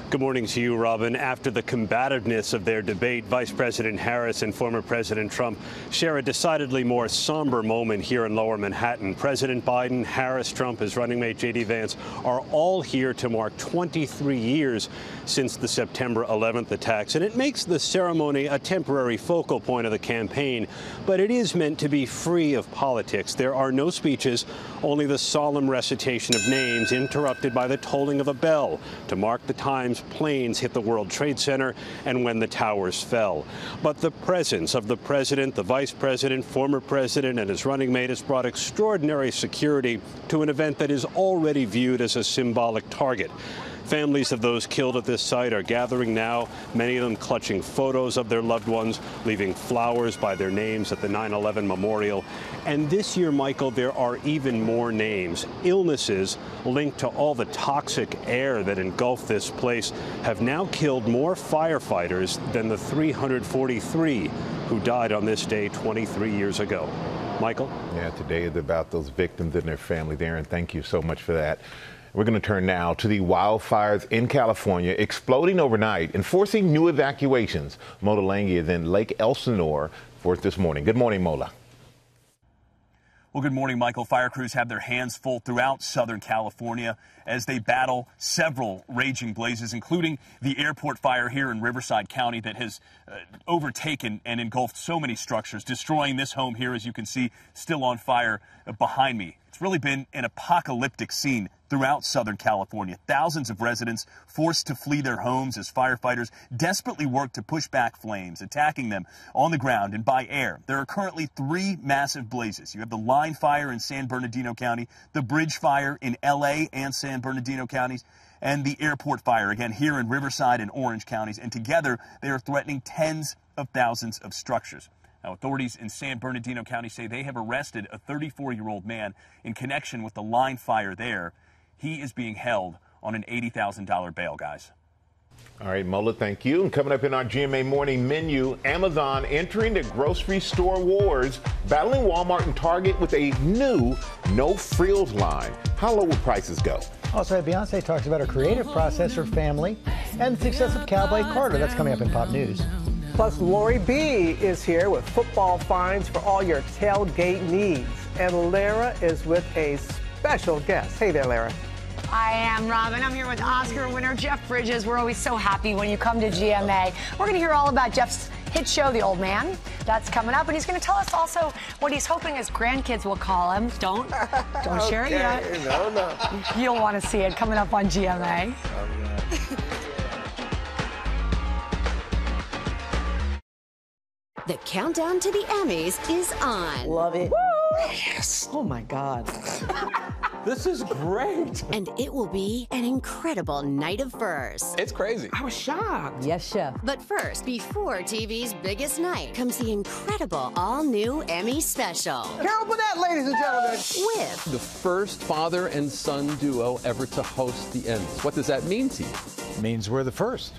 Good morning to you, Robin. After the combativeness of their debate, Vice President Harris and former President Trump share a decidedly more somber moment here in Lower Manhattan. President Biden, Harris, Trump, his running mate J.D. Vance are all here to mark 23 years since the September 11th attacks. And it makes the ceremony a temporary focal point of the campaign, but it is meant to be free of politics. There are no speeches, only the solemn recitation of names interrupted by the tolling of a bell to mark the times planes hit the World Trade Center and when the towers fell. But the presence of the president, the vice president, former president, and his running mate has brought extraordinary security to an event that is already viewed as a symbolic target. Families of those killed at this site are gathering now, many of them clutching photos of their loved ones, leaving flowers by their names at the 9/11 memorial. And this year, Michael, there are even more names. Illnesses linked to all the toxic air that engulfed this place have now killed more firefighters than the 343 who died on this day 23 years ago. Michael? Yeah, today is about those victims and their families. Aaron, thank you so much for that. We're going to turn now to the wildfires in California, exploding overnight and forcing new evacuations. Mola Lange is in Lake Elsinore for us this morning. Good morning, Mola. Well, good morning, Michael. Fire crews have their hands full throughout Southern California as they battle several raging blazes, including the airport fire here in Riverside County that has overtaken and engulfed so many structures, destroying this home here, as you can see, still on fire behind me. It's really been an apocalyptic scene throughout Southern California. Thousands of residents forced to flee their homes as firefighters desperately work to push back flames, attacking them on the ground and by air. There are currently 3 massive blazes. You have the line fire in San Bernardino County, the bridge fire in LA and San Bernardino counties, and the airport fire again here in Riverside and Orange counties. And together they are threatening tens of thousands of structures. Now, authorities in San Bernardino County say they have arrested a 34-year-old man in connection with the line fire there. He is being held on an $80,000 bail, guys. All right, Mola, thank you. And coming up in our GMA morning menu, Amazon entering the grocery store wars, battling Walmart and Target with a new no-frills line. How low will prices go? Also, Beyoncé talks about her creative process, her family, and the success of Cowboy Carter. That's coming up in Pop News. Plus, Lori B is here with football finds for all your tailgate needs. And Lara is with a special guest. Hey there, Lara. I am Robin. I'm here with Oscar winner Jeff Bridges. We're always so happy when you come to GMA. We're going to hear all about Jeff's hit show, The Old Man. That's coming up. And he's going to tell us also what he's hoping his grandkids will call him. Don't share it yet. No. You'll want to see it coming up on GMA. The countdown to the Emmys is on. Love it. Woo! Yes. Oh my God. This is great. And it will be an incredible night of firsts. It's crazy. I was shocked. Yes, chef. But first, before TV's biggest night, comes the incredible all-new Emmy special. Carol Burnett, ladies and gentlemen. With the first father and son duo ever to host the Emmys. What does that mean to you? It means we're the first.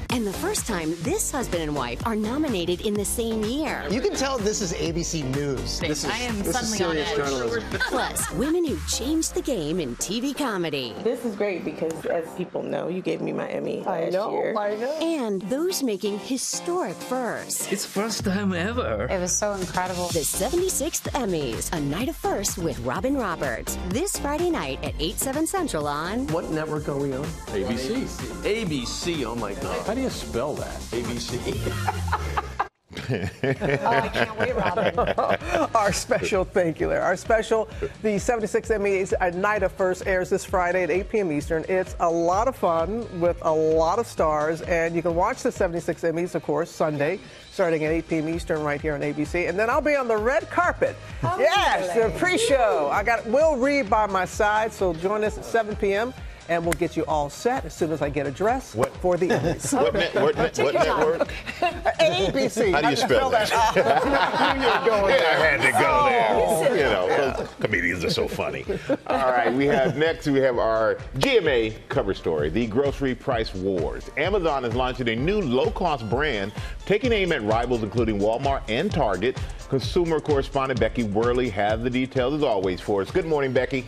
And the first time this husband and wife are nominated in the same year. You can tell this is ABC News. This is serious journalism. Plus, women who changed the game in TV comedy. This is great because, as people know, you gave me my Emmy last year. I know. And those making historic firsts. It's first time ever. It was so incredible. The 76th Emmys, a night of firsts with Robin Roberts. This Friday night at 8/7 Central on... What network are we on? ABC. ABC, oh my God. How do you spell that? ABC. Oh, I can't wait, Robin. Our special, thank you, Larry. Our special, the 76 Emmys, A Night of First, airs this Friday at 8 p.m. Eastern. It's a lot of fun with a lot of stars, and you can watch the 76 Emmys, of course, Sunday, starting at 8 p.m. Eastern right here on ABC. And then I'll be on the red carpet. Oh, yes, really? the pre-show. I got Will Reed by my side, so join us at 7 p.m. And we'll get you all set as soon as I get a dress for the Emmys. What network? ABC. How do you spell that? I had to go there. You know, those comedians are so funny. All right, we have our GMA cover story, the grocery price wars. Amazon is launching a new low-cost brand, taking aim at rivals including Walmart and Target. Consumer correspondent Becky Worley has the details as always for us. Good morning, Becky.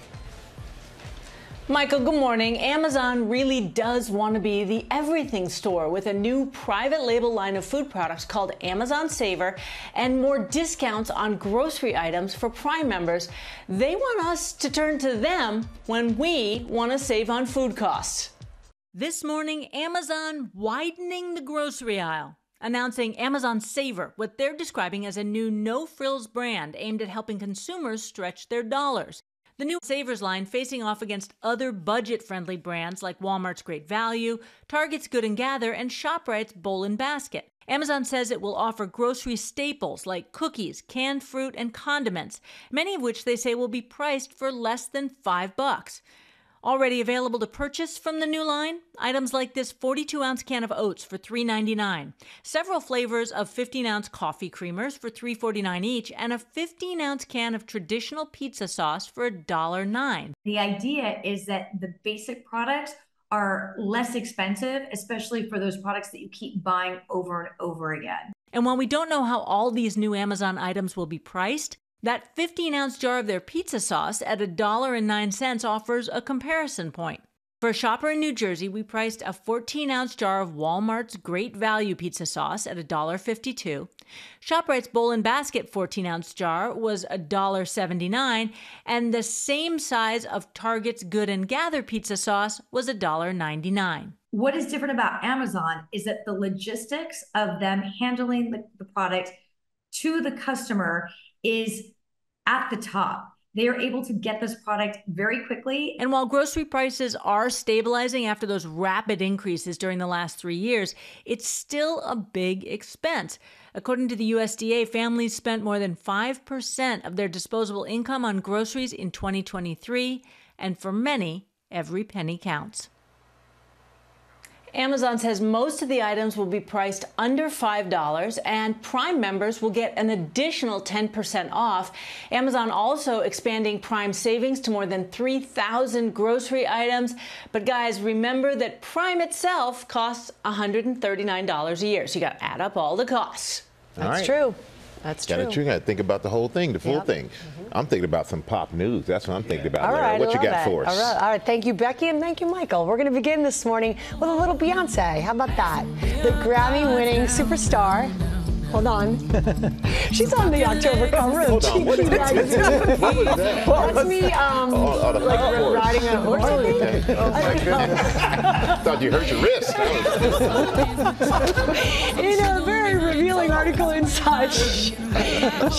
Michael, good morning. Amazon really does want to be the everything store with a new private label line of food products called Amazon Saver and more discounts on grocery items for Prime members. They want us to turn to them when we want to save on food costs. This morning, Amazon widening the grocery aisle, announcing Amazon Saver, what they're describing as a new no-frills brand aimed at helping consumers stretch their dollars. The new Savers line facing off against other budget-friendly brands like Walmart's Great Value, Target's Good & Gather, and ShopRite's Bowl & Basket. Amazon says it will offer grocery staples like cookies, canned fruit, and condiments, many of which they say will be priced for less than $5. Already available to purchase from the new line, items like this 42-ounce can of oats for $3.99, several flavors of 15-ounce coffee creamers for $3.49 each, and a 15-ounce can of traditional pizza sauce for $1.09. The idea is that the basic products are less expensive, especially for those products that you keep buying over and over again. And while we don't know how all these new Amazon items will be priced, That 15-ounce jar of their pizza sauce at $1.09 offers a comparison point. For a shopper in New Jersey, we priced a 14-ounce jar of Walmart's Great Value pizza sauce at $1.52. ShopRite's Bowl and Basket 14-ounce jar was $1.79, and the same size of Target's Good and Gather pizza sauce was $1.99. What is different about Amazon is that the logistics of them handling the product to the customer is at the top. They are able to get this product very quickly. And while grocery prices are stabilizing after those rapid increases during the last 3 years, it's still a big expense. According to the USDA, families spent more than 5% of their disposable income on groceries in 2023, and for many, every penny counts. Amazon says most of the items will be priced under $5, and Prime members will get an additional 10% off. Amazon also expanding Prime savings to more than 3,000 grocery items. But guys, remember that Prime itself costs $139 a year, so you got to add up all the costs. That's true. That's true. You got to think about the whole thing, the full thing. I'm thinking about some pop news. That's what I'm thinking about. All right, what you got for us? All right. Thank you, Becky, and thank you, Michael. We're going to begin this morning with a little Beyoncé. How about that? The Grammy-winning superstar. Hold on. She's on the October cover of GQ magazine. That's me, riding a horse. Oh, my goodness. I thought you hurt your wrist. In a very revealing article inside, she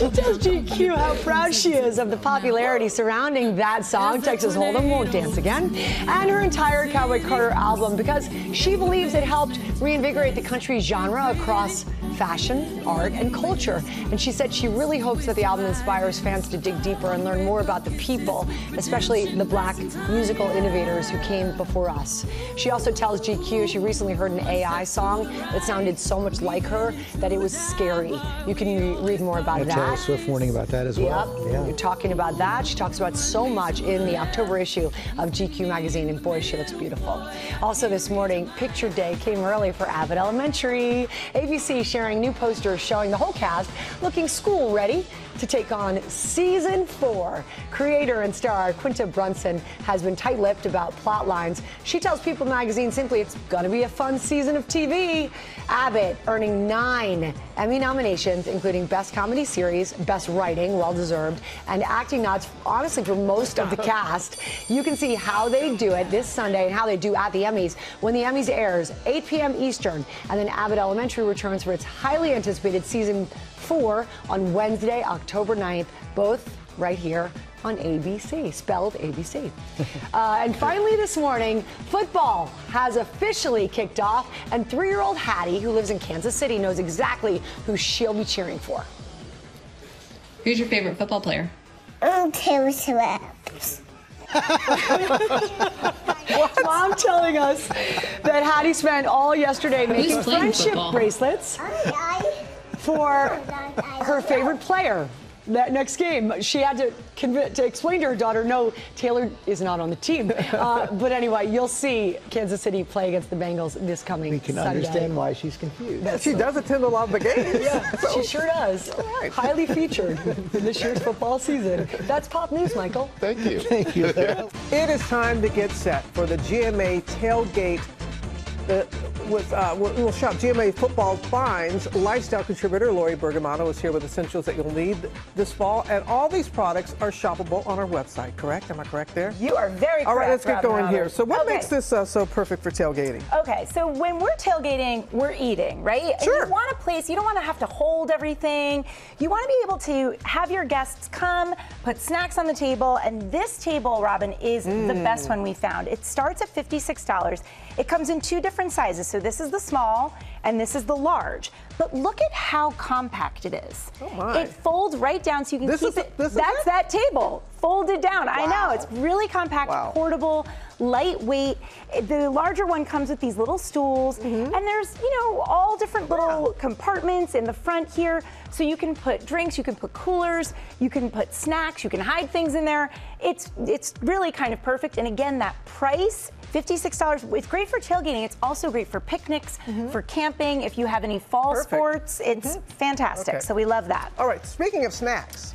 tells GQ how proud she is of the popularity surrounding that song, Texas Hold'em Won't Dance Again, and her entire Cowboy Carter album, because she believes it helped reinvigorate the country genre across fashion, art, and culture. And she said she really hopes that the album inspires fans to dig deeper and learn more about the people, especially the Black musical innovators who came before us. She also tells GQ she recently heard an AI song that sounded so much like her that it was scary. You can read more about that. Taylor Swift warning about that as well. Yep. You're talking about that. She talks about so much in the October issue of GQ magazine, and boy, she looks beautiful. Also this morning, picture day came early for Abbott Elementary. ABC sharing new posters showing the whole cast looking school ready to take on season 4. Creator and star Quinta Brunson has been tight-lipped about plot lines. She tells People magazine simply it's gonna be a fun season of TV. Abbott earning 9 Emmy nominations, including Best Comedy Series, Best Writing, well-deserved, and acting nods, honestly, for most of the cast. You can see how they do it this Sunday and how they do at the Emmys when the Emmys airs 8 p.m. Eastern, and then Abbott Elementary returns for its highly anticipated season 4 on Wednesday, October 9th, both right here on ABC, spelled ABC. And finally this morning, football has officially kicked off, and 3-year-old Hattie, who lives in Kansas City, knows exactly who she'll be cheering for. Who's your favorite football player? Taylor Swift. Mom telling us that Hattie spent all yesterday making friendship bracelets for her favorite player. That next game, she had to explain to her daughter, no, Taylor is not on the team. But anyway, you'll see Kansas City play against the Bengals this coming We can Sunday. understand why she's confused. She does attend a lot of the games. Yeah, she sure does. Right. Highly featured in this year's football season. That's pop news, Michael. Thank you. Thank you. It is time to get set for the GMA tailgate. We'll shop GMA football finds. Lifestyle contributor Lori Bergamotto is here with essentials that you'll need this fall. And all these products are shoppable on our website, correct? Am I correct there? You are very correct. All right, let's get going Robert. here. So what makes this so perfect for tailgating? Okay, so when we're tailgating, we're eating, right? Sure. And you want a place, you don't want to have to hold everything. You want to be able to have your guests come, put snacks on the table. And this table, Robin, is the best one we found. It starts at $56. It comes in 2 different sizes. So this is the small and this is the large. But look at how compact it is. Oh my. It folds right down so you can keep it. That's that table folded down. Wow. I know, it's really compact, portable, lightweight. The larger one comes with these little stools, and there's, all different little compartments in the front here. So you can put drinks, you can put coolers, you can put snacks, you can hide things in there. It's really kind of perfect. And again, that price, $56. It's great for tailgating. It's also great for picnics, for camping. If you have any fall sports, it's fantastic. Okay. So we love that. All right, speaking of snacks,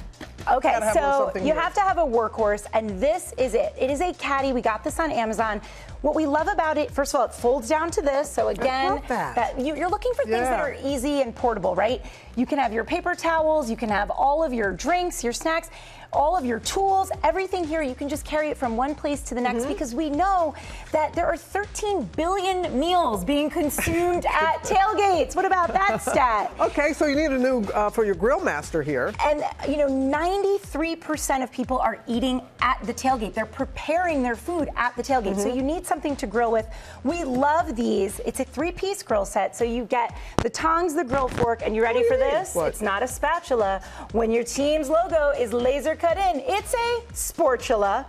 Okay, so you have to have a workhorse, and this is it. It is a caddy. We got this on Amazon. What we love about it, first of all, it folds down to this. So again, you're looking for things that are easy and portable, right? You can have your paper towels, you can have all of your drinks, your snacks, all of your tools, everything here. You can just carry it from one place to the next because we know that there are 13 billion meals being consumed at tailgates. What about that stat? Okay, so you need a new for your grill master here. And 93% of people are eating at the tailgate. They're preparing their food at the tailgate. So you need something to grill with. We love these. It's a 3-piece grill set. So you get the tongs, the grill fork, and you ready for this? It's not a spatula. When your team's logo is laser cut in, it's a sportula.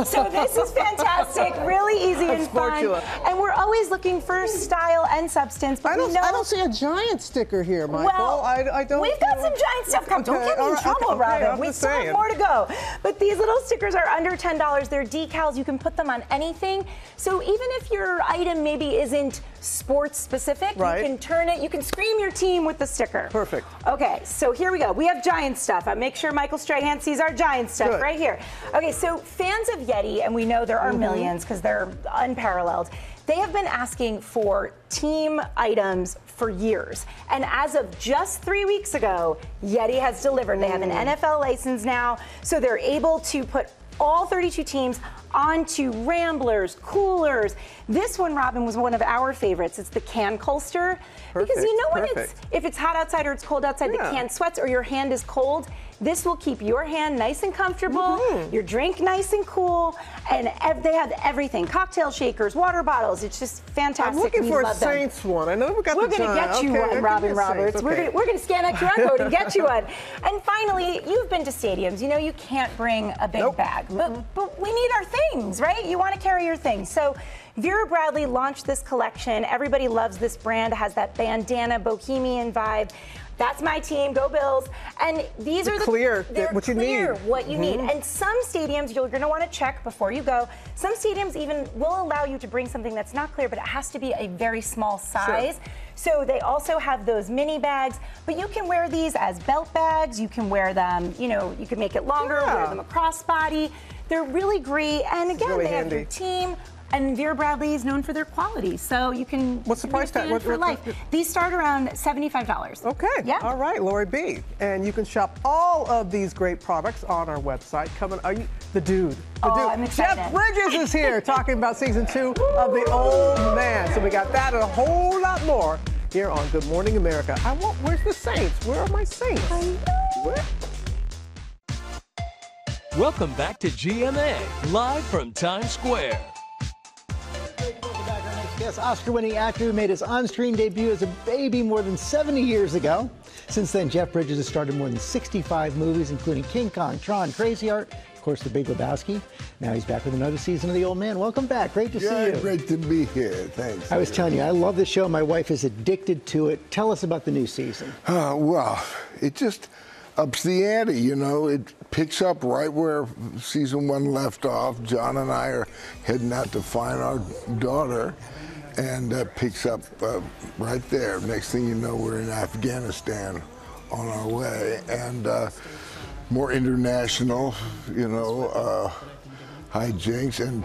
So this is fantastic, really easy and fun. And we're always looking for style and substance. But I don't see a giant sticker here, Michael. Well, I don't. We've got some giant stuff coming. Don't get me in trouble, Robin. We still have more to go. But these little stickers are under $10. They're decals. You can put them on anything. So even if your item maybe isn't sports specific, you can turn it, you can scream your team with the sticker. Perfect. Okay, so here we go. We have giant stuff. I make sure Michael Strahan sees our giant stuff right here. Okay, so fans of Yeti, and we know there are millions because they're unparalleled, they have been asking for team items for years. And as of just 3 weeks ago, Yeti has delivered. They have an NFL license now, so they're able to put all 32 teams onto ramblers, coolers. This one, Robin, was one of our favorites. It's the can holster. Because you know when if it's hot outside or it's cold outside, the can sweats or your hand is cold. This will keep your hand nice and comfortable, your drink nice and cool, and they have everything. Cocktail shakers, water bottles. It's just fantastic. I'm looking for a Saints one. I know we got We're going to get you one, Robin Roberts. We're going to scan that QR code and get you one. And finally, you've been to stadiums. You know you can't bring a big bag, but we need our things, right? You want to carry your things. So Vera Bradley launched this collection. Everybody loves this brand. It has that bandana bohemian vibe. That's my team, go Bills. And these are what you need. And some stadiums you're going to want to check before you go. Some stadiums even will allow you to bring something that's not clear, but it has to be a very small size. So they also have those mini bags, but you can wear these as belt bags. You can wear them, you can make it longer, wear them across body. They're really great. And again, they have your team. And Vera Bradley is known for their quality, so you can. What's the price tag? For life. These start around $75. Okay. Yeah. All right, Lori B. And you can shop all of these great products on our website. Are you the dude? I'm excited. Jeff Bridges is here talking about season 2 of The Old Man. So we got that and a whole lot more here on Good Morning America. Where's the Saints? Where are my Saints? Welcome back to GMA, live from Times Square. Yes, Oscar-winning actor who made his on-screen debut as a baby more than 70 years ago. Since then, Jeff Bridges has starred in more than 65 movies, including King Kong, Tron, Crazy Heart, of course, The Big Lebowski. Now he's back with another season of The Old Man. Welcome back. Great to see you. Great to be here. Thanks. I was telling you, I love this show. My wife is addicted to it. Tell us about the new season. Well, it just ups the ante, It picks up right where season 1 left off. John and I are heading out to find our daughter. And that picks up right there. Next thing you know, we're in Afghanistan on our way. And more international, hijinks and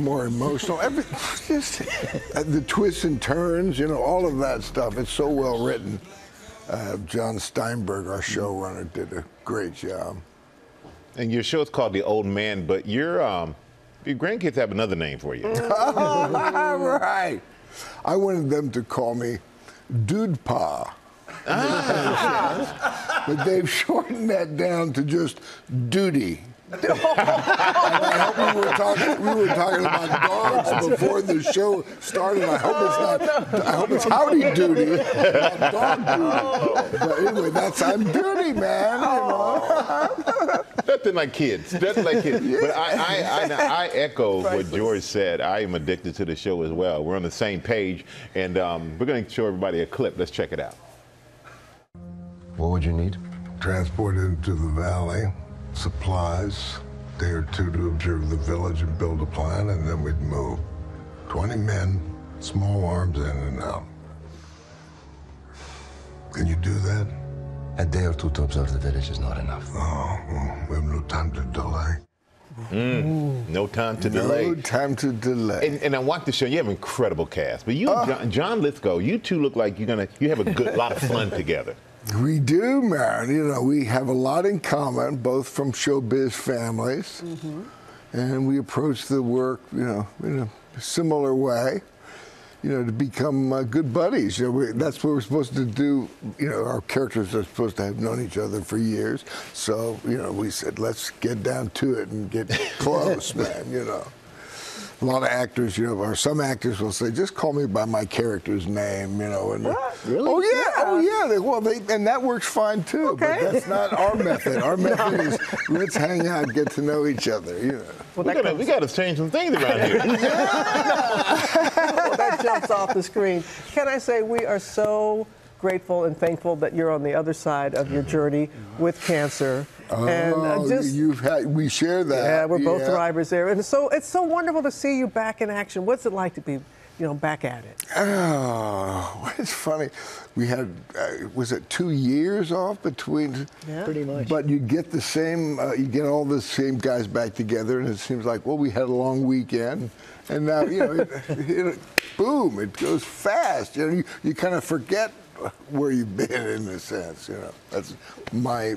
more emotional. Just the twists and turns, all of that stuff. It's so well written. John Steinberg, our showrunner, did a great job. And your show's called The Old Man, but your grandkids have another name for you. Right. I wanted them to call me Dude Pa. But they've shortened that down to just Duty. And I hope we were talking about dogs before the show started. I hope it's Howdy Doody, not Dog Duty. But anyway, I'm Duty, man. Nothing like kids. Nothing like kids. Yeah. But I echo what George said. I am addicted to the show as well. We're on the same page, and we're going to show everybody a clip. Let's check it out. What would you need? Transported into the valley. Supplies, day or two to observe the village and build a plan, and then we'd move. 20 men, small arms in and out. Can you do that? A day or two to observe the village is not enough. Oh, well, we have no time to delay. No time to delay. No time to delay. And I watched the show. You have an incredible cast. But you, John Lithgow, you two look like you have a lot of fun together. We do, man. You know, we have a lot in common, both from showbiz families, and we approach the work, you know, in a similar way. You know, to become good buddies. You know, that's what we're supposed to do. You know, our characters are supposed to have known each other for years. So, you know, we said, let's get down to it and get close, man, you know. A lot of actors, you know, or some actors will say, just call me by my character's name, you know. And what? Really? Oh, yeah. And that works fine, too. Okay. But that's not our method. Our method is let's hang out, get to know each other, you know. Well, we got to change some things around here. Well, that jumps off the screen. Can I say we are so grateful and thankful that you're on the other side of your journey with cancer. And we share that. Yeah, we're both thrivers there, and so it's so wonderful to see you back in action. What's it like to be, you know, back at it? Oh, it's funny. We had, was it 2 years off between? Yeah, pretty much. But you get the same, you get all the same guys back together, and it seems like, well, we had a long weekend, and now, you know, boom, it goes fast. You know, you kind of forget where you've been in a sense, you know. That's my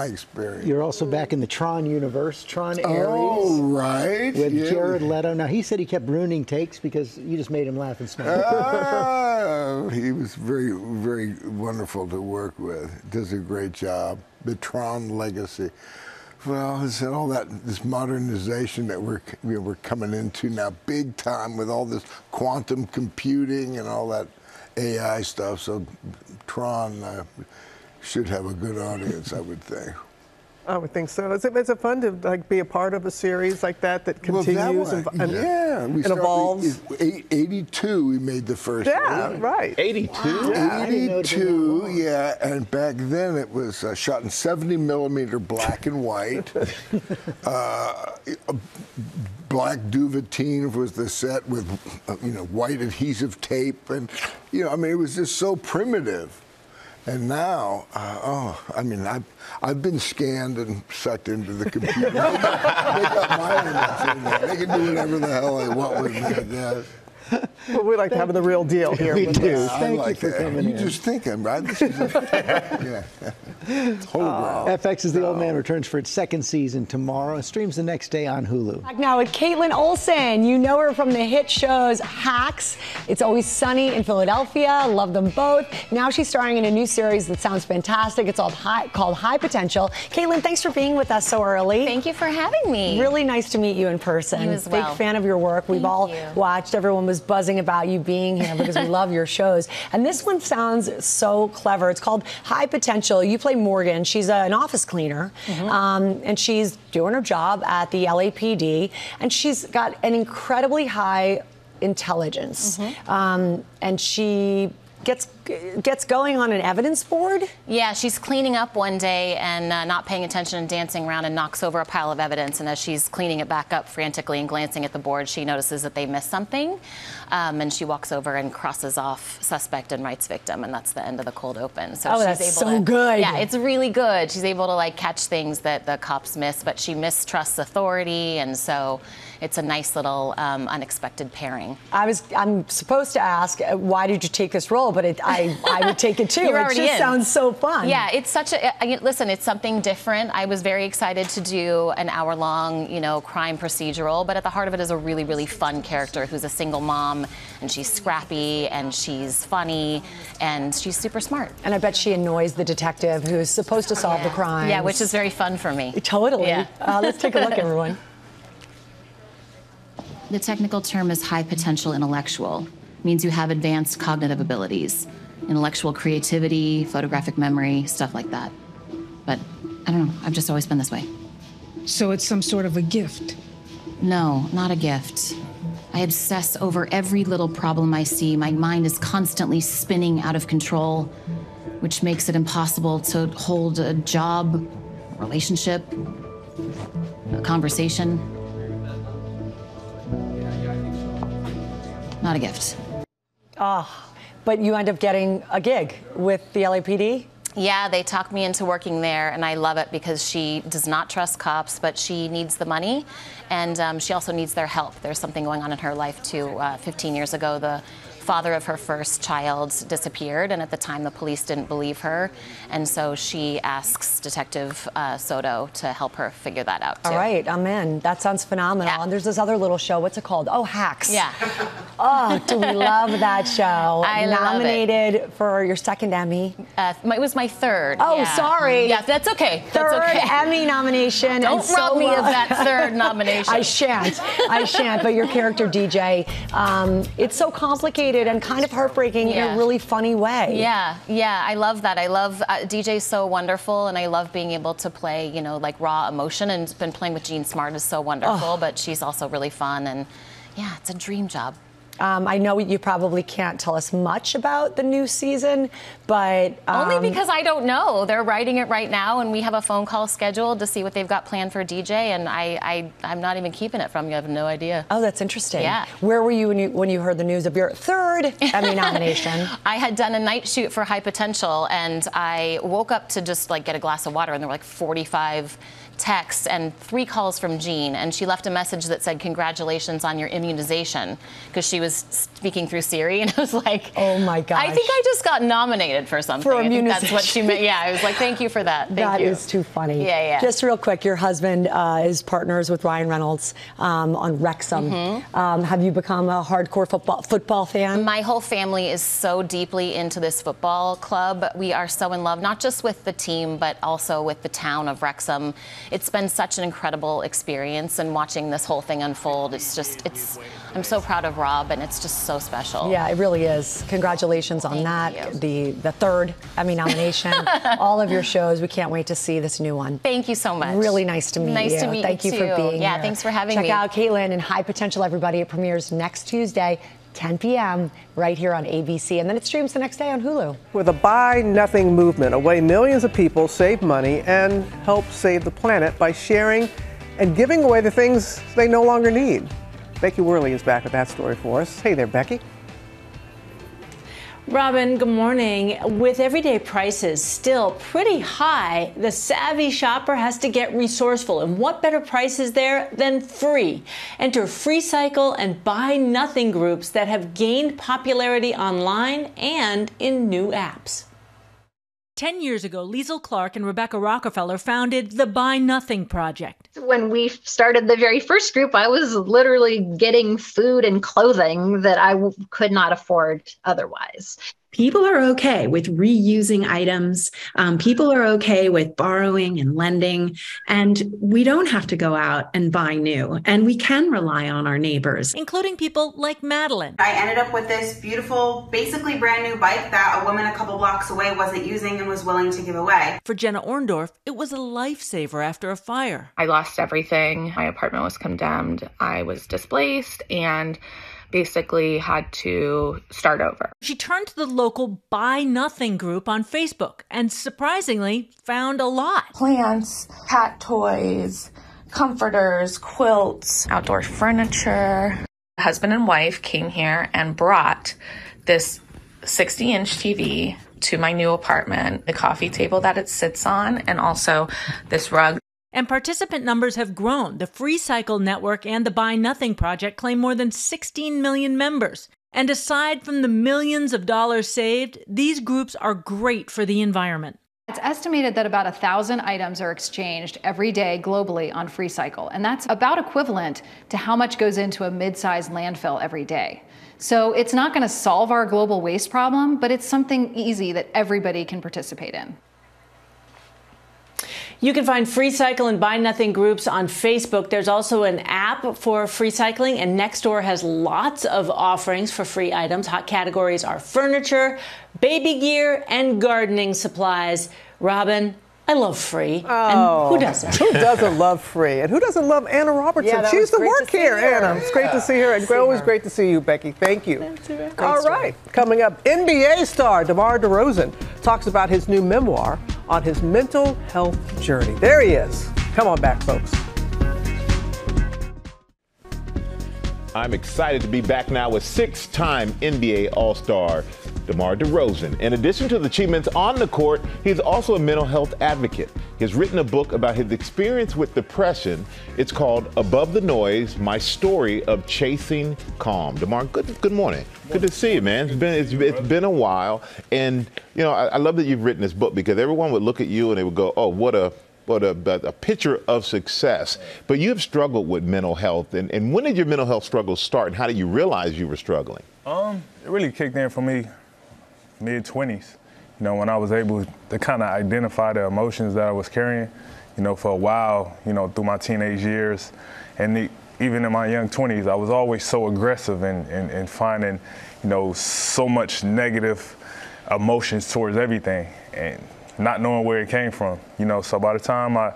experience. You're also back in the Tron universe, Tron Ares. Oh, right. With Jared Leto. Now, he said he kept ruining takes because you just made him laugh and smile. He was very, very wonderful to work with. Does a great job. The Tron legacy. Well, it's all this modernization that we're coming into now, big time, with all this quantum computing and all that AI stuff, so Tron should have a good audience, I would think. I would think so. It's a fun to be a part of a series like that continues and evolves. 82, we made the first one. Yeah, right. 82? Wow. 82, yeah. And back then it was shot in 70mm black and white. Black duvetine was the set with, white adhesive tape, and I mean, it was just so primitive. And now, I've been scanned and sucked into the computer. They got my image in there. They can do whatever the hell they want with me, I guess. Well, we like to have the real deal here. We do. Thank you for coming in. You just thinking, right? This is FX is the Old Man returns for its second season tomorrow and streams the next day on Hulu. Back now with Kaitlin Olson. You know her from the hit shows Hacks, It's Always Sunny in Philadelphia. Love them both. Now she's starring in a new series that sounds fantastic. It's called High Potential. Kaitlin, thanks for being with us so early. Thank you for having me. Really nice to meet you in person. You as well. Big fan of your work. We've all watched. Everyone was buzzing about you being here because we love your shows. And this one sounds so clever. It's called High Potential. You play Morgan. She's an office cleaner, and she's doing her job at the LAPD, and she's got an incredibly high intelligence, and she gets going on an evidence board? Yeah, she's cleaning up one day and not paying attention and dancing around and knocks over a pile of evidence. And as she's cleaning it back up frantically and glancing at the board, she notices that they missed something. And she walks over and crosses off suspect and writes victim. And that's the end of the cold open. So she's that's able so to, good. Yeah, it's really good. She's able to catch things that the cops miss, but she mistrusts authority. And so it's a nice little unexpected pairing. I'm supposed to ask, why did you take this role? But I would take it too. You're it just sounds so fun. Yeah, it's such a, listen, it's something different. I was very excited to do an hour-long, crime procedural, but at the heart of it is a really, really fun character who's a single mom, and she's scrappy, and she's funny, and she's super smart. And I bet she annoys the detective who's supposed to solve the crime. Yeah, which is very fun for me. Totally. Yeah. Let's take a look, everyone. The technical term is high potential intellectual. It means you have advanced cognitive abilities, intellectual creativity, photographic memory, stuff like that. But I don't know, I've just always been this way. So it's some sort of a gift? No, not a gift. I obsess over every little problem I see. My mind is constantly spinning out of control, which makes it impossible to hold a job, a relationship, a conversation. Not a gift. But you end up getting a gig with the LAPD? Yeah, they talked me into working there, and I love it because she does not trust cops, but she needs the money, and she also needs their help. There's something going on in her life, too. 15 years ago, the father of her first child disappeared, and at the time the police didn't believe her, and so she asks Detective Soto to help her figure that out too. All right, I'm in. That sounds phenomenal. Yeah. And there's this other little show. What's it called? Oh, Hacks. Yeah. Oh, do we love that show? I Nominated love it. For your second Emmy. It was my third. Oh, yeah. sorry. Yeah, that's okay. Third that's okay. Emmy nomination. Don't rob me of that third nomination. I shan't. But your character, DJ, it's so complicated and kind of heartbreaking in a really funny way. Yeah, I love that. I love DJ's so wonderful, and I love being able to play, like raw emotion. And been playing with Jean Smart is so wonderful, but she's also really fun, and yeah, it's a dream job. I know you probably can't tell us much about the new season, but only because I don't know. They're writing it right now, and we have a phone call scheduled to see what they've got planned for DJ, and I'm not even keeping it from you. I have no idea. Oh, that's interesting. Yeah. Where were you when you heard the news of your third Emmy nomination? I had done a night shoot for High Potential, and I woke up to just get a glass of water, and there were 45 texts and 3 calls from Jean, and she left a message that said, "Congratulations on your immunization," because she was speaking through Siri, and I was like, oh my gosh. I think I just got nominated for something. For immunization. I think that's what she meant. Yeah, I was like, thank you for that. That is too funny. Yeah. Just real quick, your husband is partners with Ryan Reynolds on Wrexham. Mm-hmm. Have you become a hardcore football fan? My whole family is so deeply into this football club. We are so in love, not just with the team, but also with the town of Wrexham. It's been such an incredible experience, and watching this whole thing unfold, I'm so proud of Rob, and it's just so special. Yeah, it really is. Congratulations on that. The third Emmy nomination, all of your shows. We can't wait to see this new one. Thank you so much. Really nice to meet you. Nice to meet you, Thank you for being here. Yeah, thanks for having me. Check out Kaitlin and High Potential, everybody. It premieres next Tuesday, 10 p.m. right here on ABC, and then it streams the next day on Hulu. With a Buy Nothing movement, a way millions of people save money and help save the planet by sharing and giving away the things they no longer need. Becky Worley is back with that story for us. Hey there, Becky. Robin, good morning. With everyday prices still pretty high, the savvy shopper has to get resourceful. And what better price is there than free? Enter FreeCycle and Buy Nothing groups that have gained popularity online and in new apps. 10 years ago, Liesl Clark and Rebecca Rockefeller founded the Buy Nothing Project. When we started the very first group, I was literally getting food and clothing that I could not afford otherwise. People are okay with reusing items. People are okay with borrowing and lending, and we don't have to go out and buy new, and we can rely on our neighbors. Including people like Madeline. I ended up with this beautiful, basically brand new bike that a woman a couple blocks away wasn't using and was willing to give away. For Jenna Orndorff, it was a lifesaver after a fire. I lost everything. My apartment was condemned. I was displaced and basically had to start over. She turned to the local Buy Nothing group on Facebook and surprisingly found a lot. Plants, cat toys, comforters, quilts, outdoor furniture. Husband and wife came here and brought this 60-inch TV to my new apartment, the coffee table that it sits on, and also this rug. And participant numbers have grown. The FreeCycle Network and the Buy Nothing Project claim more than 16 million members. And aside from the millions of dollars saved, these groups are great for the environment. It's estimated that about 1,000 items are exchanged every day globally on FreeCycle, and that's about equivalent to how much goes into a mid-sized landfill every day. So it's not going to solve our global waste problem, but it's something easy that everybody can participate in. You can find FreeCycle and Buy Nothing groups on Facebook. There's also an app for free cycling, and Nextdoor has lots of offerings for free items. Hot categories are furniture, baby gear, and gardening supplies. Robin, I love free. Oh, and who doesn't? Who doesn't love free? And who doesn't love Anna Robertson? Yeah, She's the work see here, her. Anna. It's great to see her. And always great to see you, Becky. Thank you. All right. Coming up, NBA star DeMar DeRozan talks about his new memoir on his mental health journey. There he is. Come on back, folks. I'm excited to be back now with 6-time NBA All-Star DeMar DeRozan. In addition to the achievements on the court, he's also a mental health advocate. He's written a book about his experience with depression. It's called Above the Noise, My Story of Chasing Calm. DeMar, good morning. Good to see you, man. It's been a while. And, you know, I love that you've written this book because everyone would look at you and they would go, oh, what a picture of success. But you have struggled with mental health. And when did your mental health struggles start, and how did you realize you were struggling? It really kicked in for me mid-20s. You know, when I was able to kind of identify the emotions that I was carrying, you know, for a while, you know, through my teenage years. And even in my young 20s, I was always so aggressive and finding, you know, so much negative emotions towards everything. And not knowing where it came from, you know. So by the time I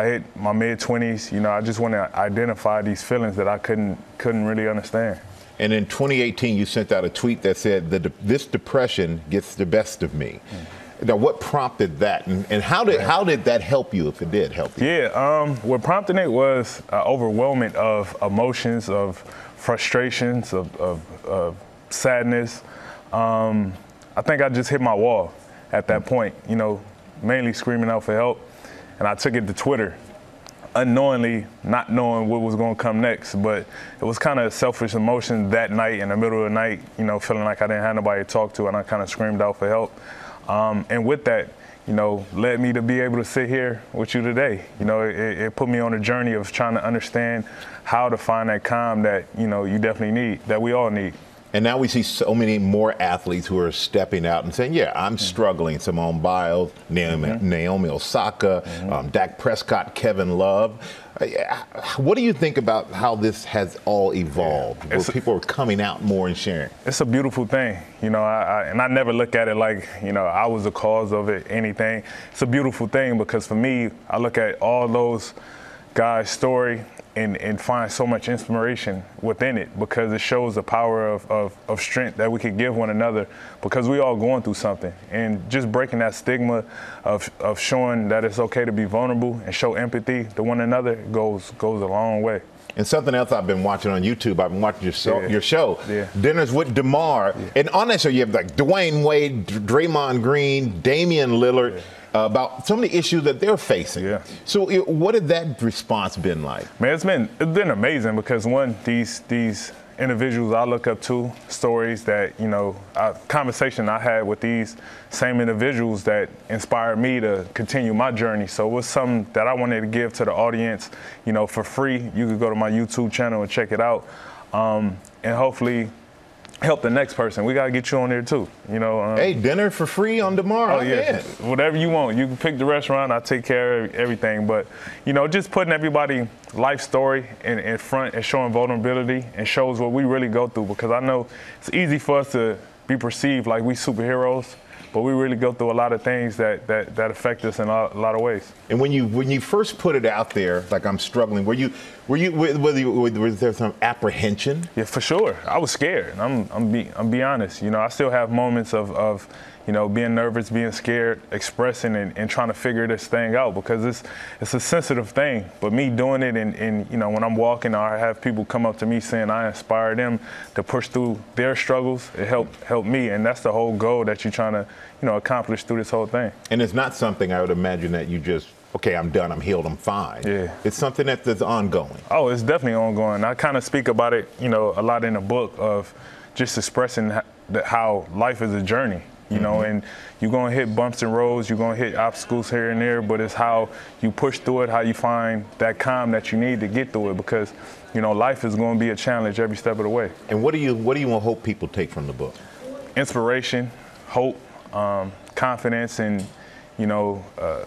hit my mid-20s, you know, I just want to identify these feelings that I couldn't really understand. And in 2018, you sent out a tweet that said that this depression gets the best of me. Now, what prompted that, and how did that help you, if it did help you? Yeah, what prompted it was overwhelming of emotions, of frustrations, of sadness. I think I just hit my wall at that point, you know, mainly screaming out for help. And I took it to Twitter, unknowingly, not knowing what was going to come next. But it was kind of selfish emotion that night, in the middle of the night, you know, feeling like I didn't have nobody to talk to, and I kind of screamed out for help. And with that, you know, led me to be able to sit here with you today. You know, it put me on a journey of trying to understand how to find that calm that, you know, you definitely need, that we all need. And now we see so many more athletes who are stepping out and saying, yeah, I'm struggling. Simone Biles, Naomi Osaka, Dak Prescott, Kevin Love. What do you think about how this has all evolved, where people are coming out more and sharing? It's a beautiful thing. You know, and I never look at it like, you know, I was the cause of it, anything. It's a beautiful thing because for me, I look at all those guys' story and find so much inspiration within it, because it shows the power of strength that we could give one another, because we all going through something. And just breaking that stigma of showing that it's okay to be vulnerable and show empathy to one another goes a long way. And something else I've been watching on YouTube, I've been watching your show, Dinners with DeMar. And on that show, you have like Dwayne Wade, Draymond Green, Damian Lillard, about some of the issues that they're facing. So what had that response been like? Man, it's been amazing, because one, these individuals I look up to, stories that, you know, conversation I had with these same individuals that inspired me to continue my journey. So it was something that I wanted to give to the audience, you know, for free. You could go to my YouTube channel and check it out, and hopefully help the next person. We got to get you on there too, you know. Hey, dinner for free on DeMar. Oh yeah, whatever you want. You can pick the restaurant. I take care of everything. But, you know, just putting everybody's life story in front and showing vulnerability and shows what we really go through, because I know it's easy for us to be perceived like we superheroes, but we really go through a lot of things that affect us in a lot of ways. And when you first put it out there, like, I'm struggling, was there some apprehension? Yeah, for sure. I was scared. I'm be honest. You know, I still have moments of you know, being nervous, being scared, expressing and trying to figure this thing out, because it's a sensitive thing. But me doing it, and you know, when I'm walking, I have people come up to me saying I inspire them to push through their struggles. It helped me, and that's the whole goal that you're trying to, you know, accomplish through this whole thing. And it's not something I would imagine that you just, okay, I'm done, I'm healed, I'm fine. Yeah. It's something that's ongoing. Oh, it's definitely ongoing. I kind of speak about it, you know, a lot in the book, of just expressing how life is a journey. You know, and you're going to hit bumps and roads, you're going to hit obstacles here and there, but it's how you push through it, how you find that calm that you need to get through it, because, you know, life is going to be a challenge every step of the way. And what do you want to hope people take from the book? Inspiration, hope, confidence, and, you know,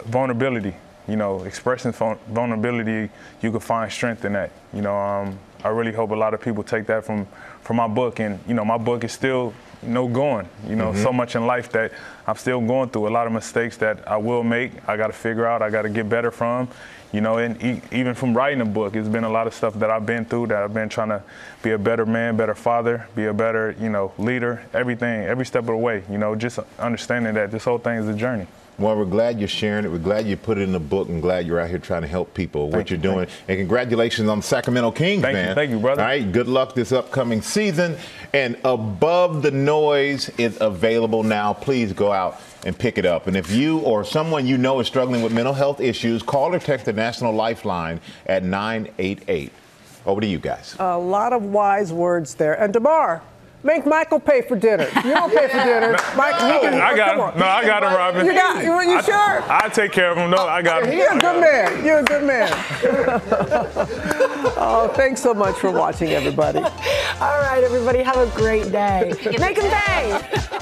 vulnerability. You know, expressing vulnerability, you can find strength in that. You know, I really hope a lot of people take that from my book. And, you know, my book is still, you know, going. You know, so much in life that I'm still going through. A lot of mistakes that I will make, I got to figure out, I got to get better from. You know, and even from writing a book, it's been a lot of stuff that I've been through, that I've been trying to be a better man, better father, be a better, you know, leader, everything, every step of the way. You know, just understanding that this whole thing is a journey. Well, we're glad you're sharing it. We're glad you put it in the book, and glad you're out here trying to help people. What you're doing. And congratulations on the Sacramento Kings, man. Thank you, brother. All right, good luck this upcoming season. And Above the Noise is available now. Please go out and pick it up. And if you or someone you know is struggling with mental health issues, call or text the National Lifeline at 988. Over to you guys. A lot of wise words there. And DeMar, make Michael pay for dinner. You don't pay for dinner. Mike, I got him. No, I got him, Robin. You sure? I take care of him. No, I got him. You're a good man. You're a good man. Oh, thanks so much for watching, everybody. All right, everybody, have a great day. Make him pay.